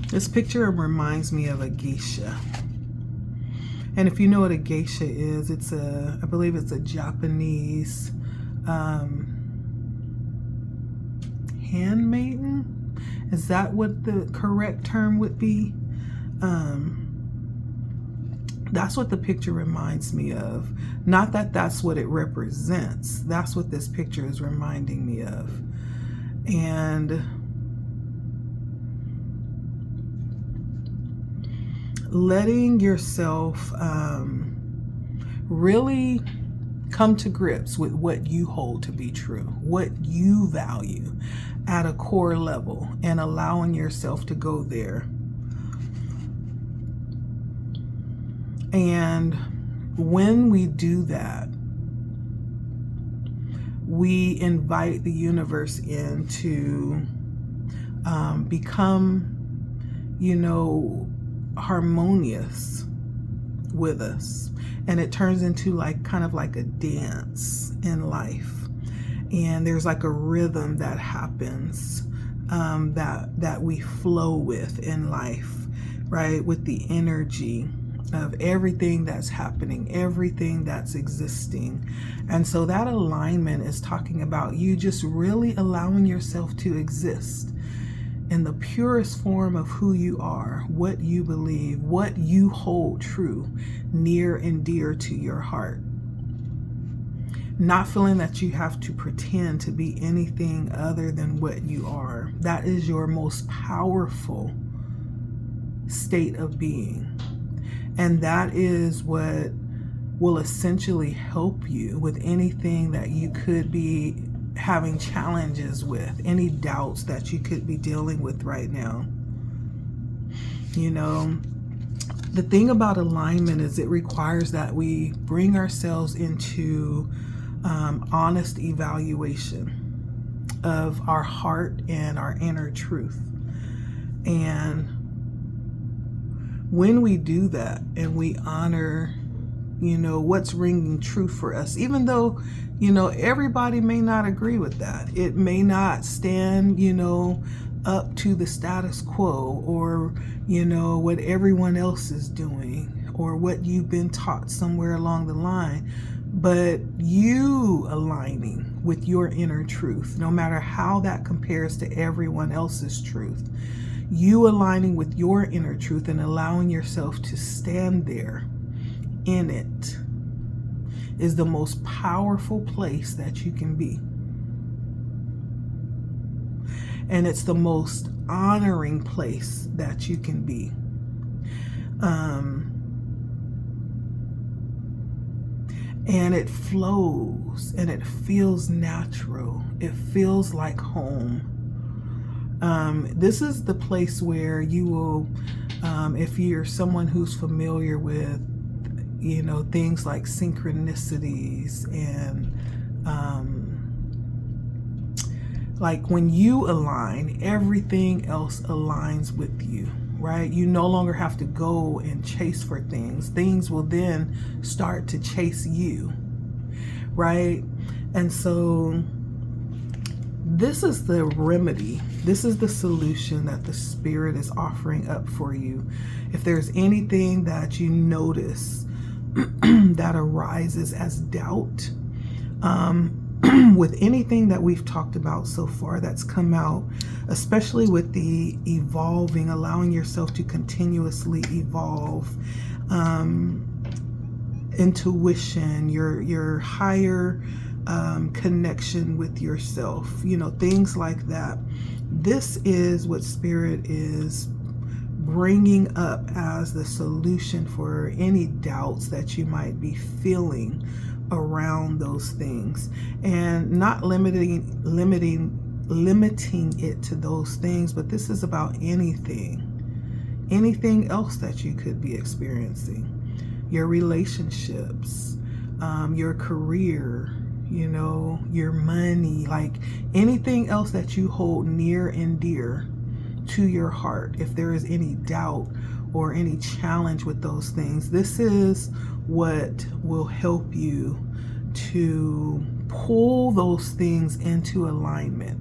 S1: This picture reminds me of a geisha. And if you know what a geisha is, I believe it's a Japanese handmaiden. Is that what the correct term would be? That's what the picture reminds me of. Not that that's what it represents. That's what this picture is reminding me of. And letting yourself really come to grips with what you hold to be true, what you value at a core level, and allowing yourself to go there. And when we do that, we invite the universe in to become, harmonious with us. And it turns into kind of like a dance in life. And there's like a rhythm that happens that we flow with in life, right? With the energy of everything that's happening, everything that's existing. And so that alignment is talking about you just really allowing yourself to exist in the purest form of who you are, what you believe, what you hold true, near and dear to your heart. Not feeling that you have to pretend to be anything other than what you are. That is your most powerful state of being. And that is what will essentially help you with anything that you could be having challenges with, any doubts that you could be dealing with right now. The thing about alignment is it requires that we bring ourselves into honest evaluation of our heart and our inner truth. And when we do that and we honor, what's ringing true for us, even though, everybody may not agree with that. It may not stand, up to the status quo or, what everyone else is doing or what you've been taught somewhere along the line. But you aligning with your inner truth, no matter how that compares to everyone else's truth, you aligning with your inner truth and allowing yourself to stand there in it is the most powerful place that you can be. And it's the most honoring place that you can be. and it flows and it feels natural. It feels like home. This is the place where you will, if you're someone who's familiar with, things like synchronicities and like when you align, everything else aligns with you, right? You no longer have to go and chase for things. Things will then start to chase you, right? And so this is the remedy. This is the solution that the Spirit is offering up for you. If there's anything that you notice that arises as doubt, with anything that we've talked about so far that's come out, especially with the evolving, allowing yourself to continuously evolve, intuition, your higher connection with yourself, things like that. This is what Spirit is bringing up as the solution for any doubts that you might be feeling around those things, and not limiting it to those things, but this is about anything else that you could be experiencing, your relationships, your career, your money, like anything else that you hold near and dear to your heart. If there is any doubt or any challenge with those things, this is what will help you to pull those things into alignment.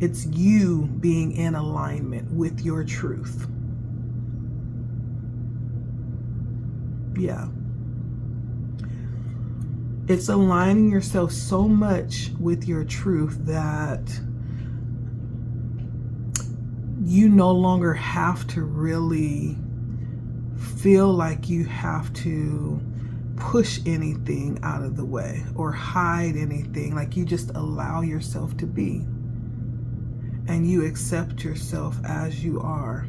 S1: It's you being in alignment with your truth. Yeah. It's aligning yourself so much with your truth that you no longer have to really feel like you have to push anything out of the way or hide anything. Like you just allow yourself to be, and you accept yourself as you are,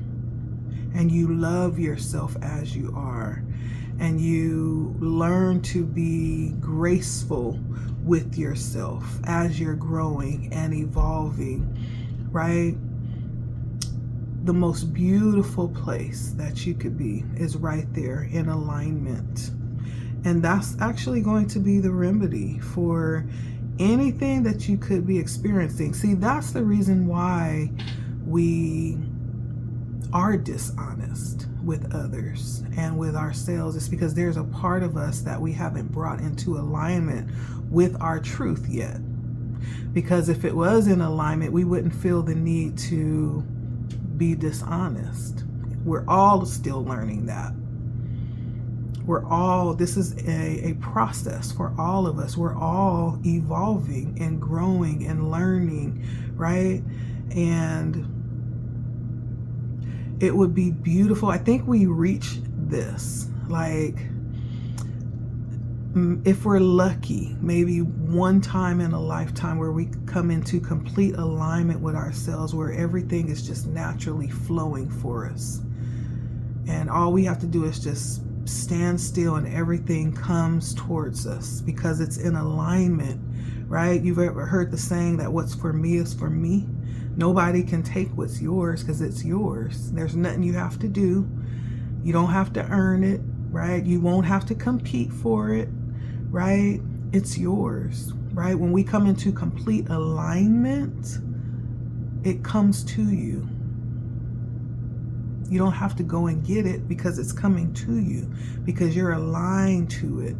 S1: and you love yourself as you are, and you learn to be graceful with yourself as you're growing and evolving, right? The most beautiful place that you could be is right there in alignment. And that's actually going to be the remedy for anything that you could be experiencing. See, that's the reason why we are dishonest with others and with ourselves. It's because there's a part of us that we haven't brought into alignment with our truth yet. Because if it was in alignment, we wouldn't feel the need to be dishonest. We're all still learning that. This is a process for all of us. We're all evolving and growing and learning, right? And it would be beautiful. I think we reach this, like, if we're lucky, maybe one time in a lifetime where we come into complete alignment with ourselves, where everything is just naturally flowing for us. And all we have to do is just stand still and everything comes towards us because it's in alignment, right? You've ever heard the saying that what's for me is for me? Nobody can take what's yours because it's yours. There's nothing you have to do. You don't have to earn it, right? You won't have to compete for it, right? It's yours, right? When we come into complete alignment, it comes to you. You don't have to go and get it because it's coming to you, because you're aligned to it.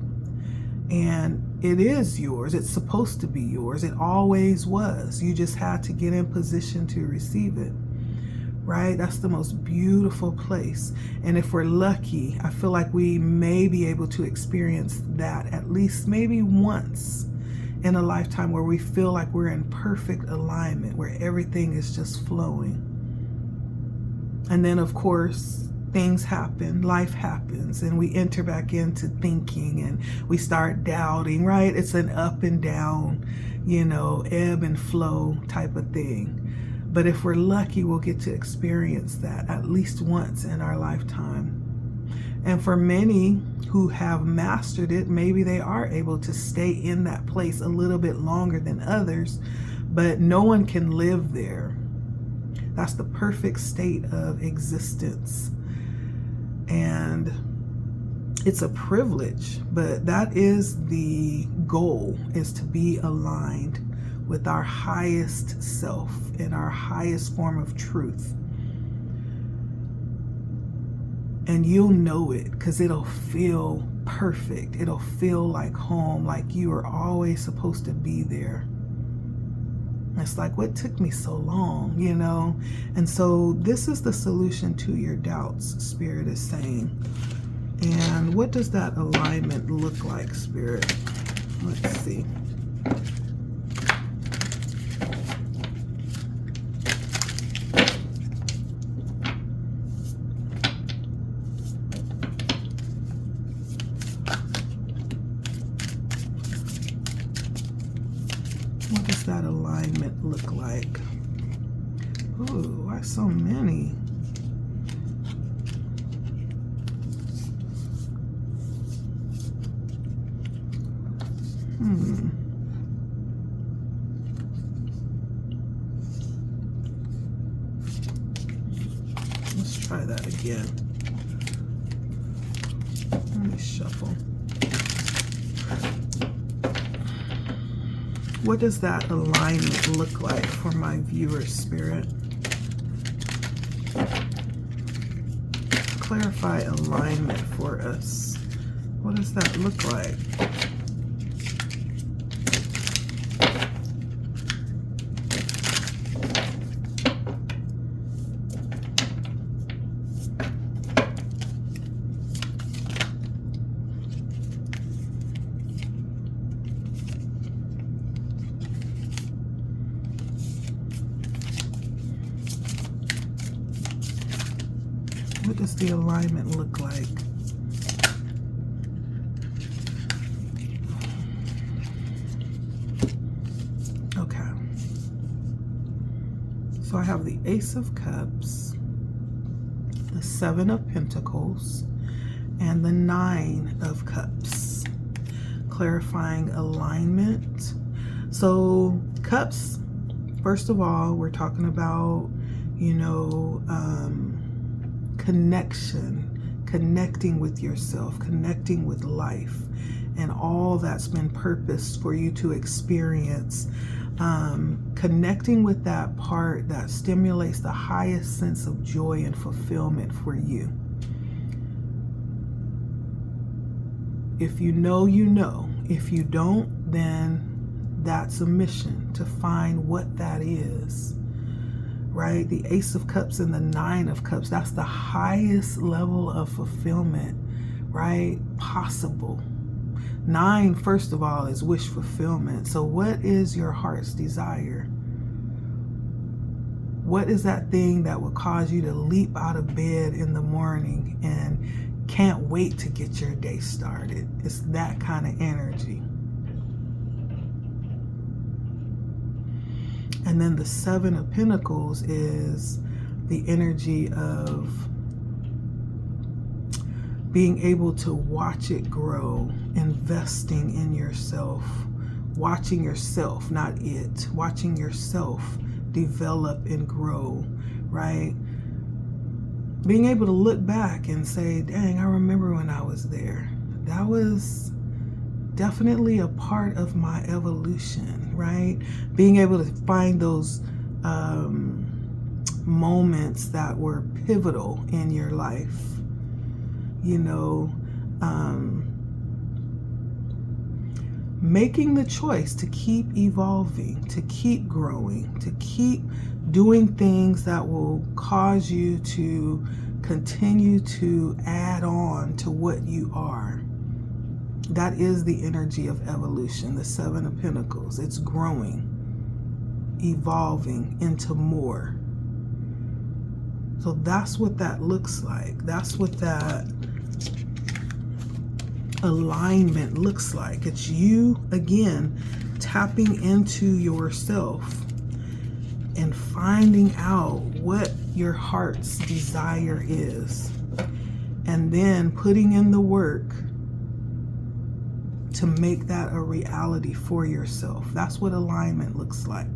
S1: And it is yours. It's supposed to be yours. It always was. You just had to get in position to receive it, right? That's the most beautiful place. And if we're lucky, I feel like we may be able to experience that at least maybe once in a lifetime, where we feel like we're in perfect alignment, where everything is just flowing. And then, of course, things happen, life happens, and we enter back into thinking and we start doubting, right? It's an up and down, ebb and flow type of thing. But if we're lucky, we'll get to experience that at least once in our lifetime. And for many who have mastered it, maybe they are able to stay in that place a little bit longer than others, but no one can live there. That's the perfect state of existence. And it's a privilege, but that is the goal, is to be aligned with our highest self and our highest form of truth. And you'll know it because it'll feel perfect. It'll feel like home, like you are always supposed to be there. It's like, what took me so long, you know? And so this is the solution to your doubts, Spirit is saying. And what does that alignment look like, Spirit? Let's see. What does that alignment look like? Ooh, why so many? Let's try that again. Let me shuffle. What does that alignment look like for my viewer, Spirit? Clarify alignment for us. What does that look like? What does the alignment look like? Okay. So I have the Ace of Cups, the Seven of Pentacles, and the Nine of Cups. Clarifying alignment. So cups, first of all, we're talking about, you know, connecting with yourself, connecting with life, and all that's been purposed for you to experience. Connecting with that part that stimulates the highest sense of joy and fulfillment for you. If you know, you know. If you don't, then that's a mission to find what that is. Right? The Ace of Cups and the Nine of Cups, that's the highest level of fulfillment, right? Possible. 9, first of all, is wish fulfillment. So what is your heart's desire? What is that thing that would cause you to leap out of bed in the morning and can't wait to get your day started? It's that kind of energy. And then the Seven of Pentacles is the energy of being able to watch it grow, investing in yourself, watching yourself, not it, watching yourself develop and grow, right? Being able to look back and say, dang, I remember when I was there. That was definitely a part of my evolution, right? Being able to find those moments that were pivotal in your life, you know, making the choice to keep evolving, to keep growing, to keep doing things that will cause you to continue to add on to what you are. That is the energy of evolution, the Seven of Pentacles. It's growing, evolving into more. So that's what that looks like. That's what that alignment looks like. It's you, again, tapping into yourself and finding out what your heart's desire is. and then putting in the work to make that a reality for yourself. That's what alignment looks like.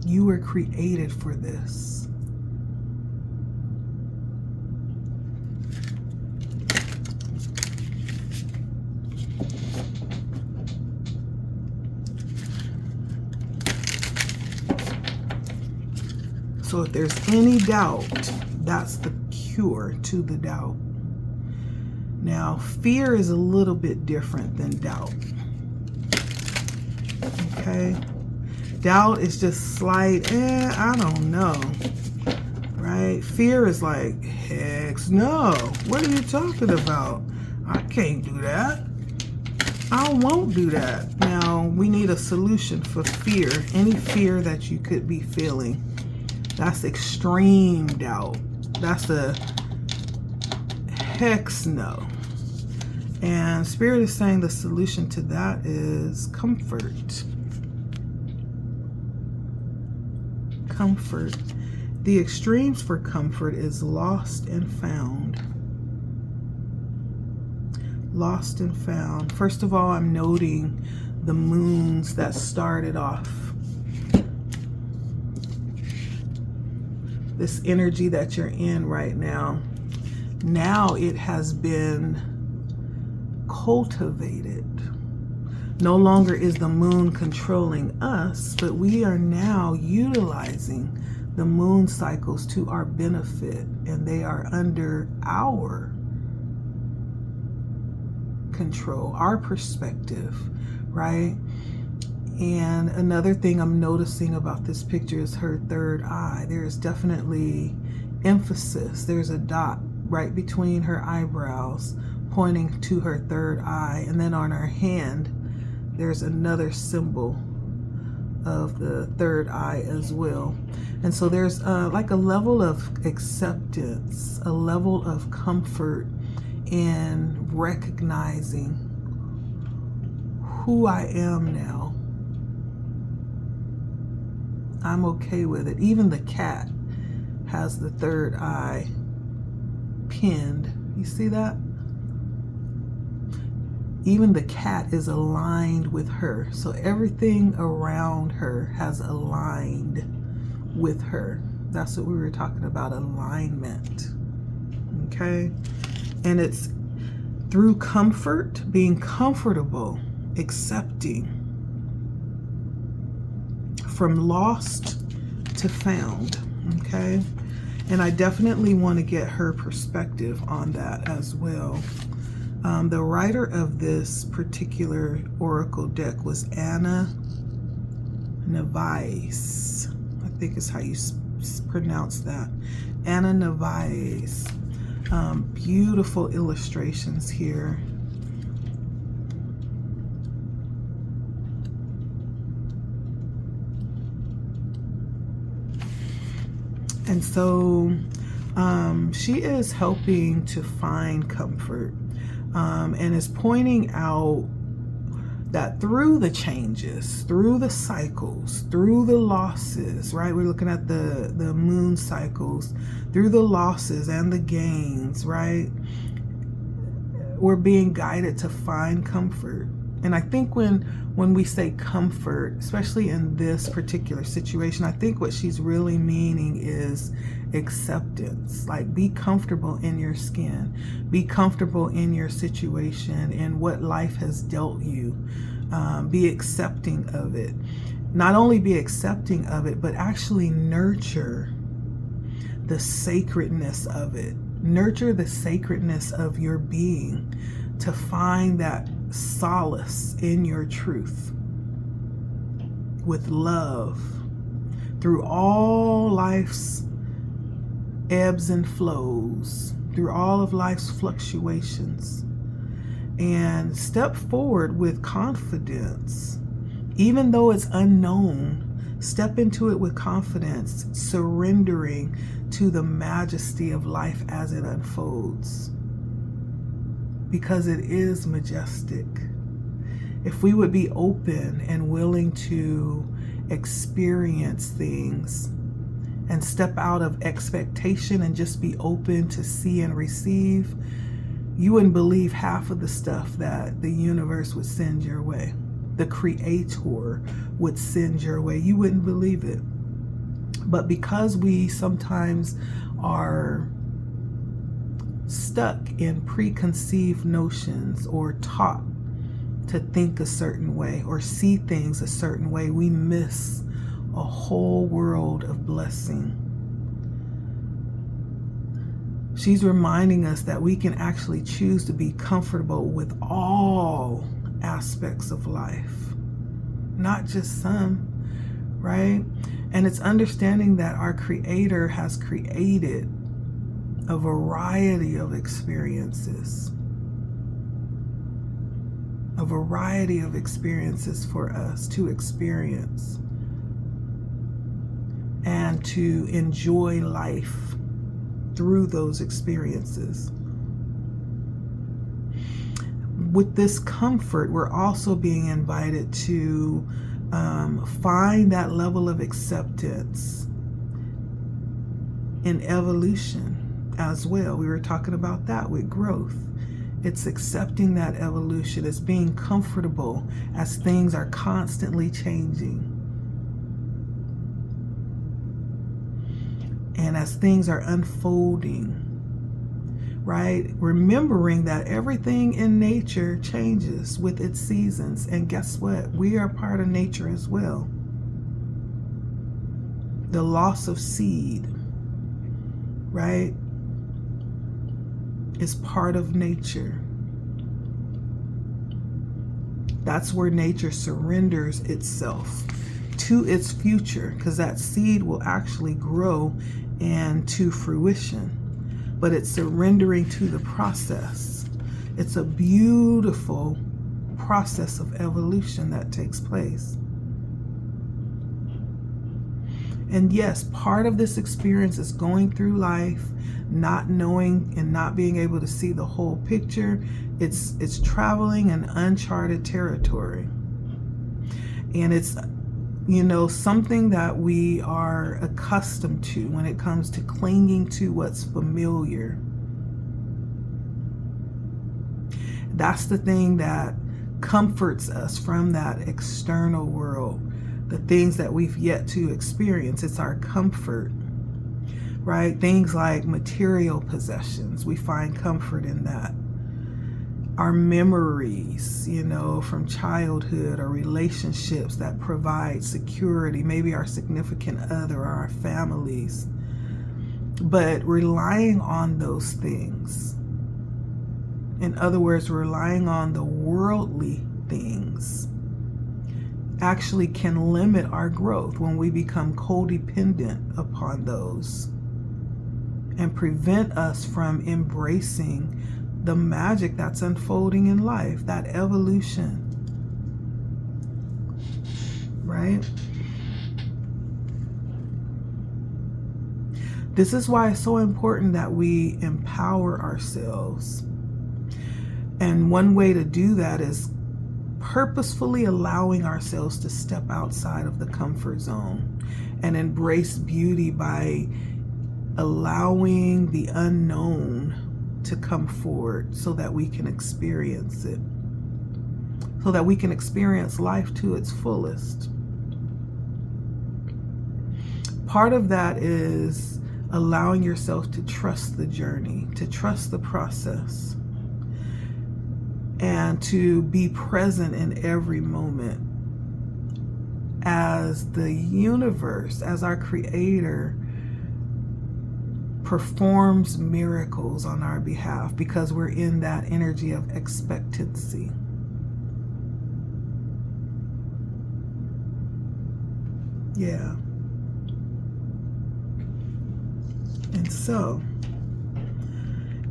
S1: You were created for this. So if there's any doubt, that's the cure to the doubt. Now, fear is a little bit different than doubt. Okay? Doubt is just slight, I don't know. Right? Fear is like, heck no. What are you talking about? I can't do that. I won't do that. Now, we need a solution for fear. Any fear that you could be feeling. That's extreme doubt. That's a heck no. And Spirit is saying the solution to that is comfort. Comfort. The extremes for comfort is lost and found. Lost and found. First of all, I'm noting the moons that started off. This energy that you're in right now. Now it has been cultivated. No longer is the moon controlling us, but we are now utilizing the moon cycles to our benefit, and they are under our control, our perspective, right? And another thing I'm noticing about this picture is her third eye. There's definitely emphasis. There's a dot right between her eyebrows pointing to her third eye. And then on her hand, there's another symbol of the third eye as well. And so there's like a level of acceptance, a level of comfort in recognizing who I am now. I'm okay with it. Even the cat has the third eye pinned. You see that? Even the cat is aligned with her. So everything around her has aligned with her. That's what we were talking about, alignment. Okay? And it's through comfort, being comfortable, accepting, from lost to found. Okay? And I definitely want to get her perspective on that as well. The writer of this particular oracle deck was Anna Nevice. I think is how you pronounce that. Anna Nevice. Beautiful illustrations here. And so she is helping to find comfort. And is pointing out that through the changes, through the cycles, through the losses, right? We're looking at the moon cycles, through the losses and the gains, right? We're being guided to find comfort. And I think when we say comfort, especially in this particular situation, I think what she's really meaning is acceptance. Like, be comfortable in your skin, be comfortable in your situation and what life has dealt you. Be accepting of it. Not only be accepting of it, but actually nurture the sacredness of it. Nurture the sacredness of your being to find that solace in your truth with love through all life's ebbs and flows, through all of life's fluctuations, and step forward with confidence. Even though it's unknown, step into it with confidence, surrendering to the majesty of life as it unfolds, because it is majestic. If we would be open and willing to experience things and step out of expectation and just be open to see and receive, you wouldn't believe half of the stuff that the universe would send your way. The Creator would send your way. You wouldn't believe it. But because we sometimes are stuck in preconceived notions or taught to think a certain way or see things a certain way, we miss a whole world of blessing. She's reminding us that we can actually choose to be comfortable with all aspects of life, not just some, right? And it's understanding that our Creator has created a variety of experiences. A variety of experiences for us to experience and to enjoy life through those experiences. With this comfort, we're also being invited to find that level of acceptance in evolution as well. We were talking about that with growth. It's accepting that evolution. It's being comfortable as things are constantly changing. And as things are unfolding, right? Remembering that everything in nature changes with its seasons. And guess what? We are part of nature as well. The loss of seed, right, is part of nature. That's where nature surrenders itself to its future, because that seed will actually grow into fruition. But it's surrendering to the process. It's a beautiful process of evolution that takes place. And yes, part of this experience is going through life, not knowing and not being able to see the whole picture. It's traveling in uncharted territory. And it's, something that we are accustomed to when it comes to clinging to what's familiar. That's the thing that comforts us from that external world, the things that we've yet to experience. It's our comfort, right? Things like material possessions, we find comfort in that. Our memories, from childhood, or relationships that provide security, maybe our significant other or our families. But relying on those things, in other words, relying on the worldly things, actually can limit our growth when we become codependent upon those and prevent us from embracing the magic that's unfolding in life, that evolution, right? This is why it's so important that we empower ourselves. And one way to do that is purposefully allowing ourselves to step outside of the comfort zone and embrace beauty by allowing the unknown to come forward so that we can experience it, so that we can experience life to its fullest. Part of that is allowing yourself to trust the journey, to trust the process, and to be present in every moment as the universe, as our Creator, performs miracles on our behalf, because we're in that energy of expectancy. Yeah. And so,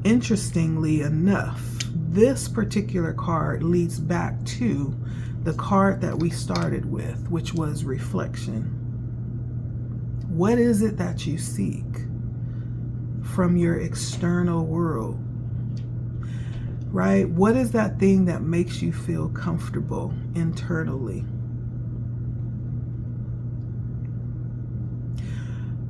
S1: interestingly enough, this particular card leads back to the card that we started with, which was reflection. What is it that you seek from your external world, right? What is that thing that makes you feel comfortable internally?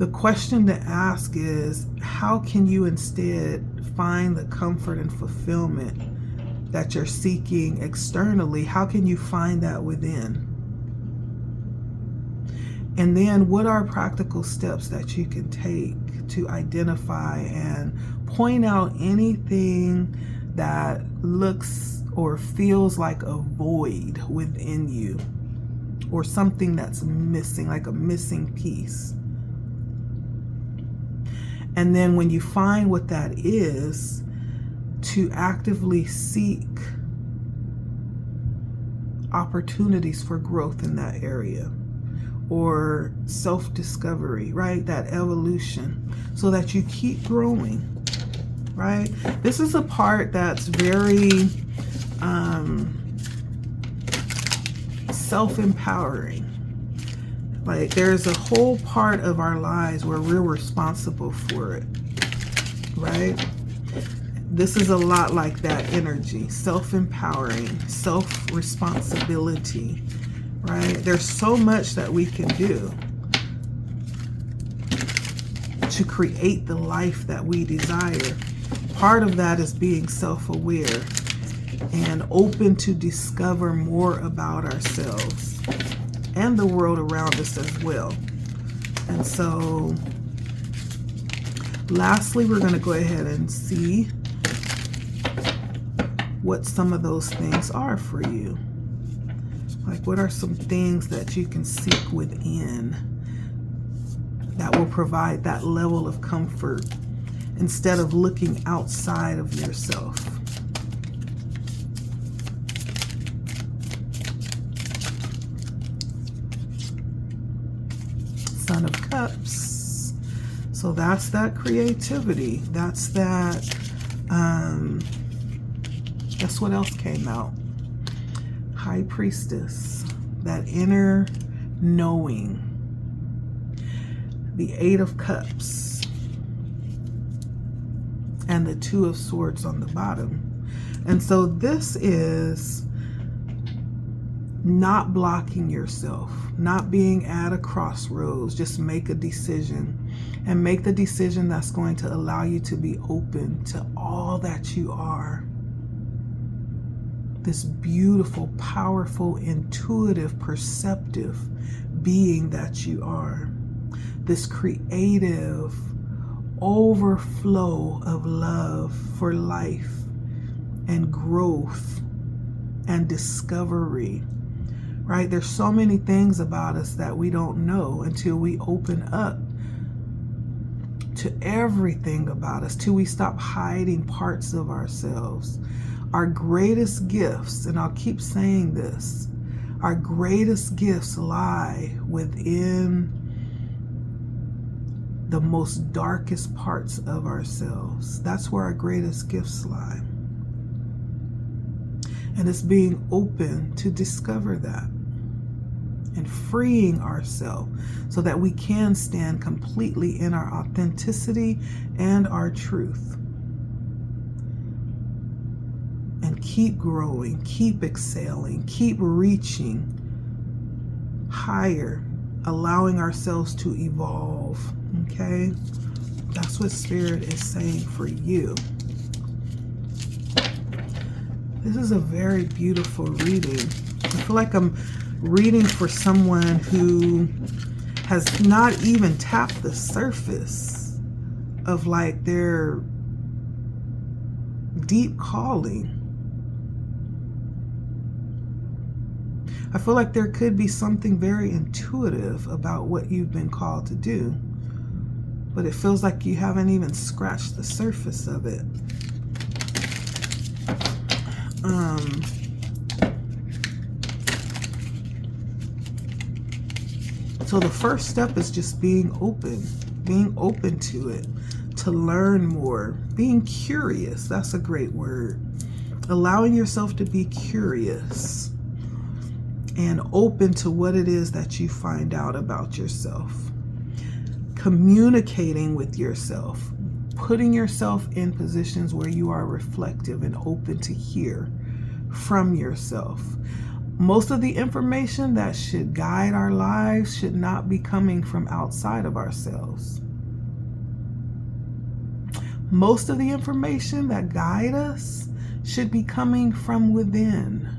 S1: The question to ask is, how can you instead find the comfort and fulfillment that you're seeking externally? How can you find that within? And then what are practical steps that you can take to identify and point out anything that looks or feels like a void within you, or something that's missing, like a missing piece? And then when you find what that is, to actively seek opportunities for growth in that area, or self-discovery, right? That evolution, so that you keep growing, right? This is a part that's very self-empowering. Like, there's a whole part of our lives where we're responsible for it, right? This is a lot like that energy, self-empowering, self-responsibility, right? There's so much that we can do to create the life that we desire. Part of that is being self-aware and open to discover more about ourselves and the world around us as well. And so lastly, we're going to go ahead and see what some of those things are for you. Like, what are some things that you can seek within that will provide that level of comfort instead of looking outside of yourself? Son of Cups. So that's that creativity. That's that, guess what else came out? High Priestess. That inner knowing. The Eight of Cups. And the Two of Swords on the bottom. And so this is not blocking yourself, not being at a crossroads. Just make a decision, and make the decision that's going to allow you to be open to all that you are. This beautiful, powerful, intuitive, perceptive being that you are. This creative overflow of love for life and growth and discovery. Right? There's so many things about us that we don't know until we open up to everything about us, till we stop hiding parts of ourselves. Our greatest gifts, and I'll keep saying this, our greatest gifts lie within the most darkest parts of ourselves. That's where our greatest gifts lie. And it's being open to discover that and freeing ourselves so that we can stand completely in our authenticity and our truth. And keep growing, keep excelling, keep reaching higher, allowing ourselves to evolve. Okay? That's what Spirit is saying for you. This is a very beautiful reading. I feel like I'm reading for someone who has not even tapped the surface of like their deep calling. I feel like there could be something very intuitive about what you've been called to do, but it feels like you haven't even scratched the surface of it. So the first step is just being open to it, to learn more, being curious. That's a great word. Allowing yourself to be curious and open to what it is that you find out about yourself. Communicating with yourself, putting yourself in positions where you are reflective and open to hear from yourself. Most of the information that should guide our lives should not be coming from outside of ourselves. Most of the information that guide us should be coming from within.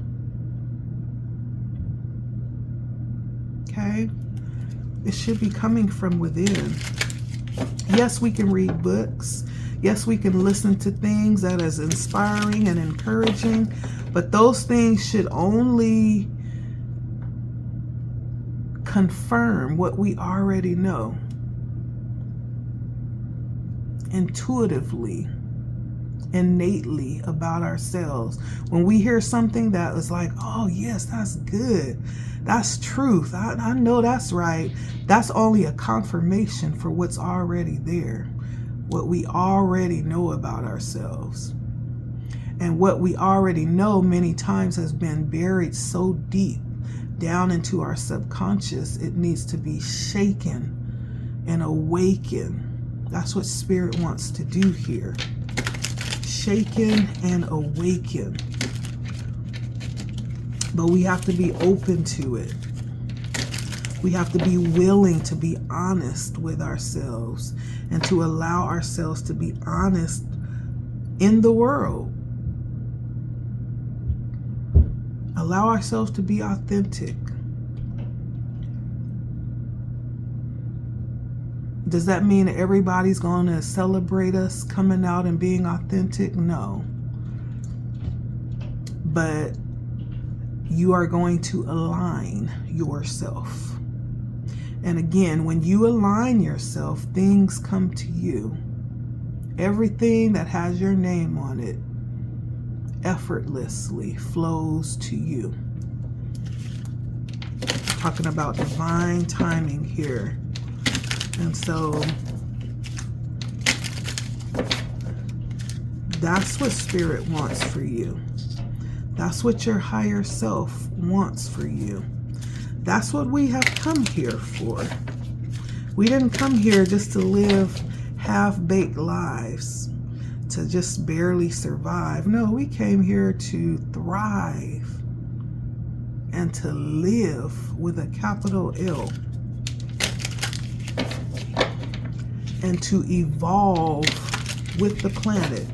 S1: Okay? It should be coming from within. Yes, we can read books. Yes, we can listen to things that is inspiring and encouraging, but those things should only confirm what we already know intuitively, innately about ourselves. When we hear something that is like, oh yes, that's good, that's truth, I know that's right, that's only a confirmation for what's already there, what we already know about ourselves. And what we already know many times has been buried so deep down into our subconscious, it needs to be shaken and awakened. That's what Spirit wants to do here. Shaken and awaken. But we have to be open to it. We have to be willing to be honest with ourselves and to allow ourselves to be honest in the world. Allow ourselves to be authentic. Does that mean everybody's going to celebrate us coming out and being authentic? No. But you are going to align yourself. And again, when you align yourself, things come to you. Everything that has your name on it effortlessly flows to you. Talking about divine timing here. And so that's what Spirit wants for you. That's what your higher self wants for you. That's what we have come here for. We didn't come here just to live half-baked lives, to just barely survive. No, we came here to thrive and to live with a capital L. And to evolve with the planet.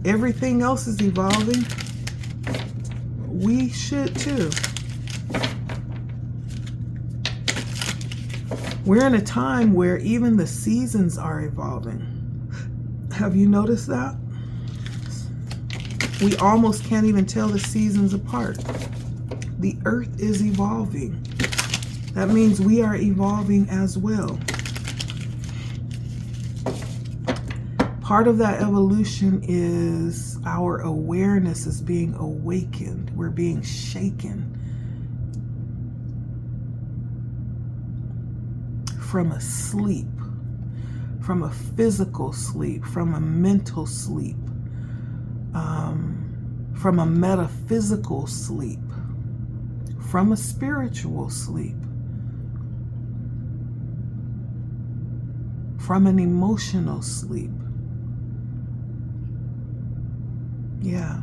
S1: Everything else is evolving. We should too. We're in a time where even the seasons are evolving. Have you noticed that? We almost can't even tell the seasons apart. The earth is evolving. That means we are evolving as well. Part of that evolution is our awareness is being awakened. We're being shaken from a sleep, from a physical sleep, from a mental sleep, from a metaphysical sleep, from a spiritual sleep, from an emotional sleep. Yeah.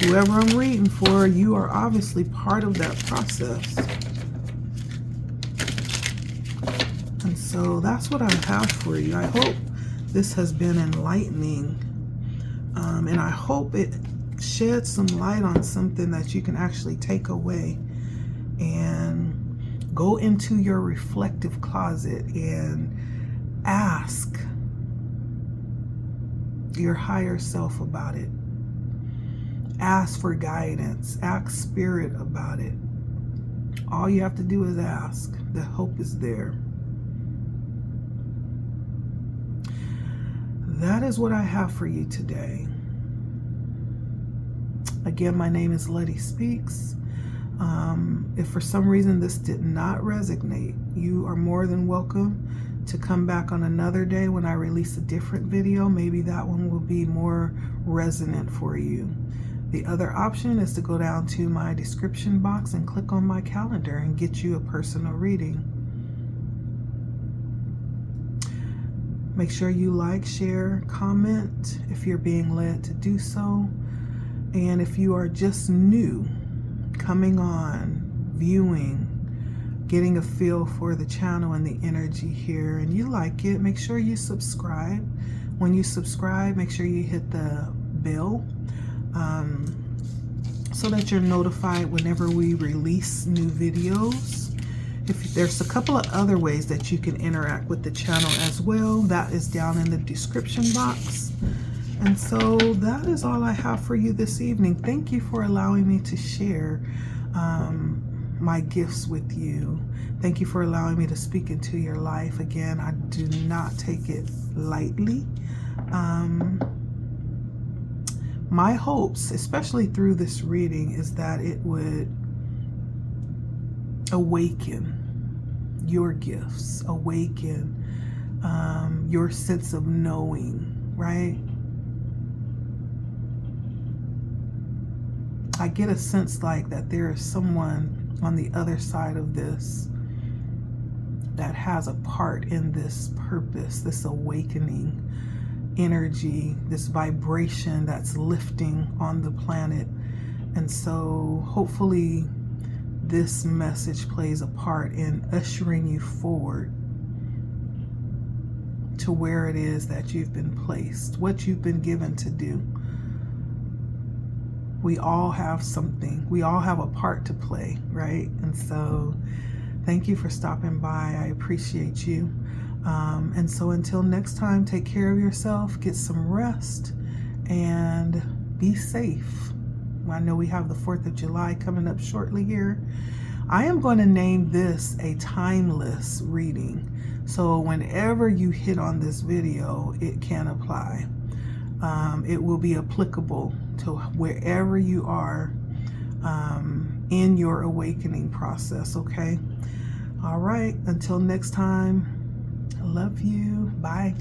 S1: Whoever I'm reading for, you are obviously part of that process. And so that's what I have for you. I hope this has been enlightening. And I hope it sheds some light on something that you can actually take away and go into your reflective closet and ask your higher self about it. Ask for guidance. Ask Spirit about it. All you have to do is ask. The hope is there. That is what I have for you today. Again, my name is LettiSpeaks. If for some reason this did not resonate, you are more than welcome to come back on another day when I release a different video. Maybe that one will be more resonant for you. The other option is to go down to my description box and click on my calendar and get you a personal reading. Make sure you like, share, comment if you're being led to do so. And if you are just new, coming on, viewing, getting a feel for the channel and the energy here, and you like it, make sure you subscribe. When you subscribe, make sure you hit the bell so that you're notified whenever we release new videos. If there's a couple of other ways that you can interact with the channel as well, that is down in the description box. And so that is all I have for you this evening. Thank you for allowing me to share my gifts with you. Thank you for allowing me to speak into your life. Again, I do not take it lightly. My hopes, especially through this reading, is that it would awaken your gifts, awaken your sense of knowing, right? I get a sense like that there is someone on the other side of this that has a part in this purpose, this awakening energy, this vibration that's lifting on the planet. And so hopefully this message plays a part in ushering you forward to where it is that you've been placed, what you've been given to do. We all have something. We all have a part to play, right? And so thank you for stopping by. I appreciate you. And so until next time, take care of yourself, get some rest, and be safe. I know we have the 4th of July coming up shortly here. I am going to name this a timeless reading. So whenever you hit on this video, it can apply. It will be applicable to wherever you are in your awakening process, okay? All right, until next time, I love you. Bye.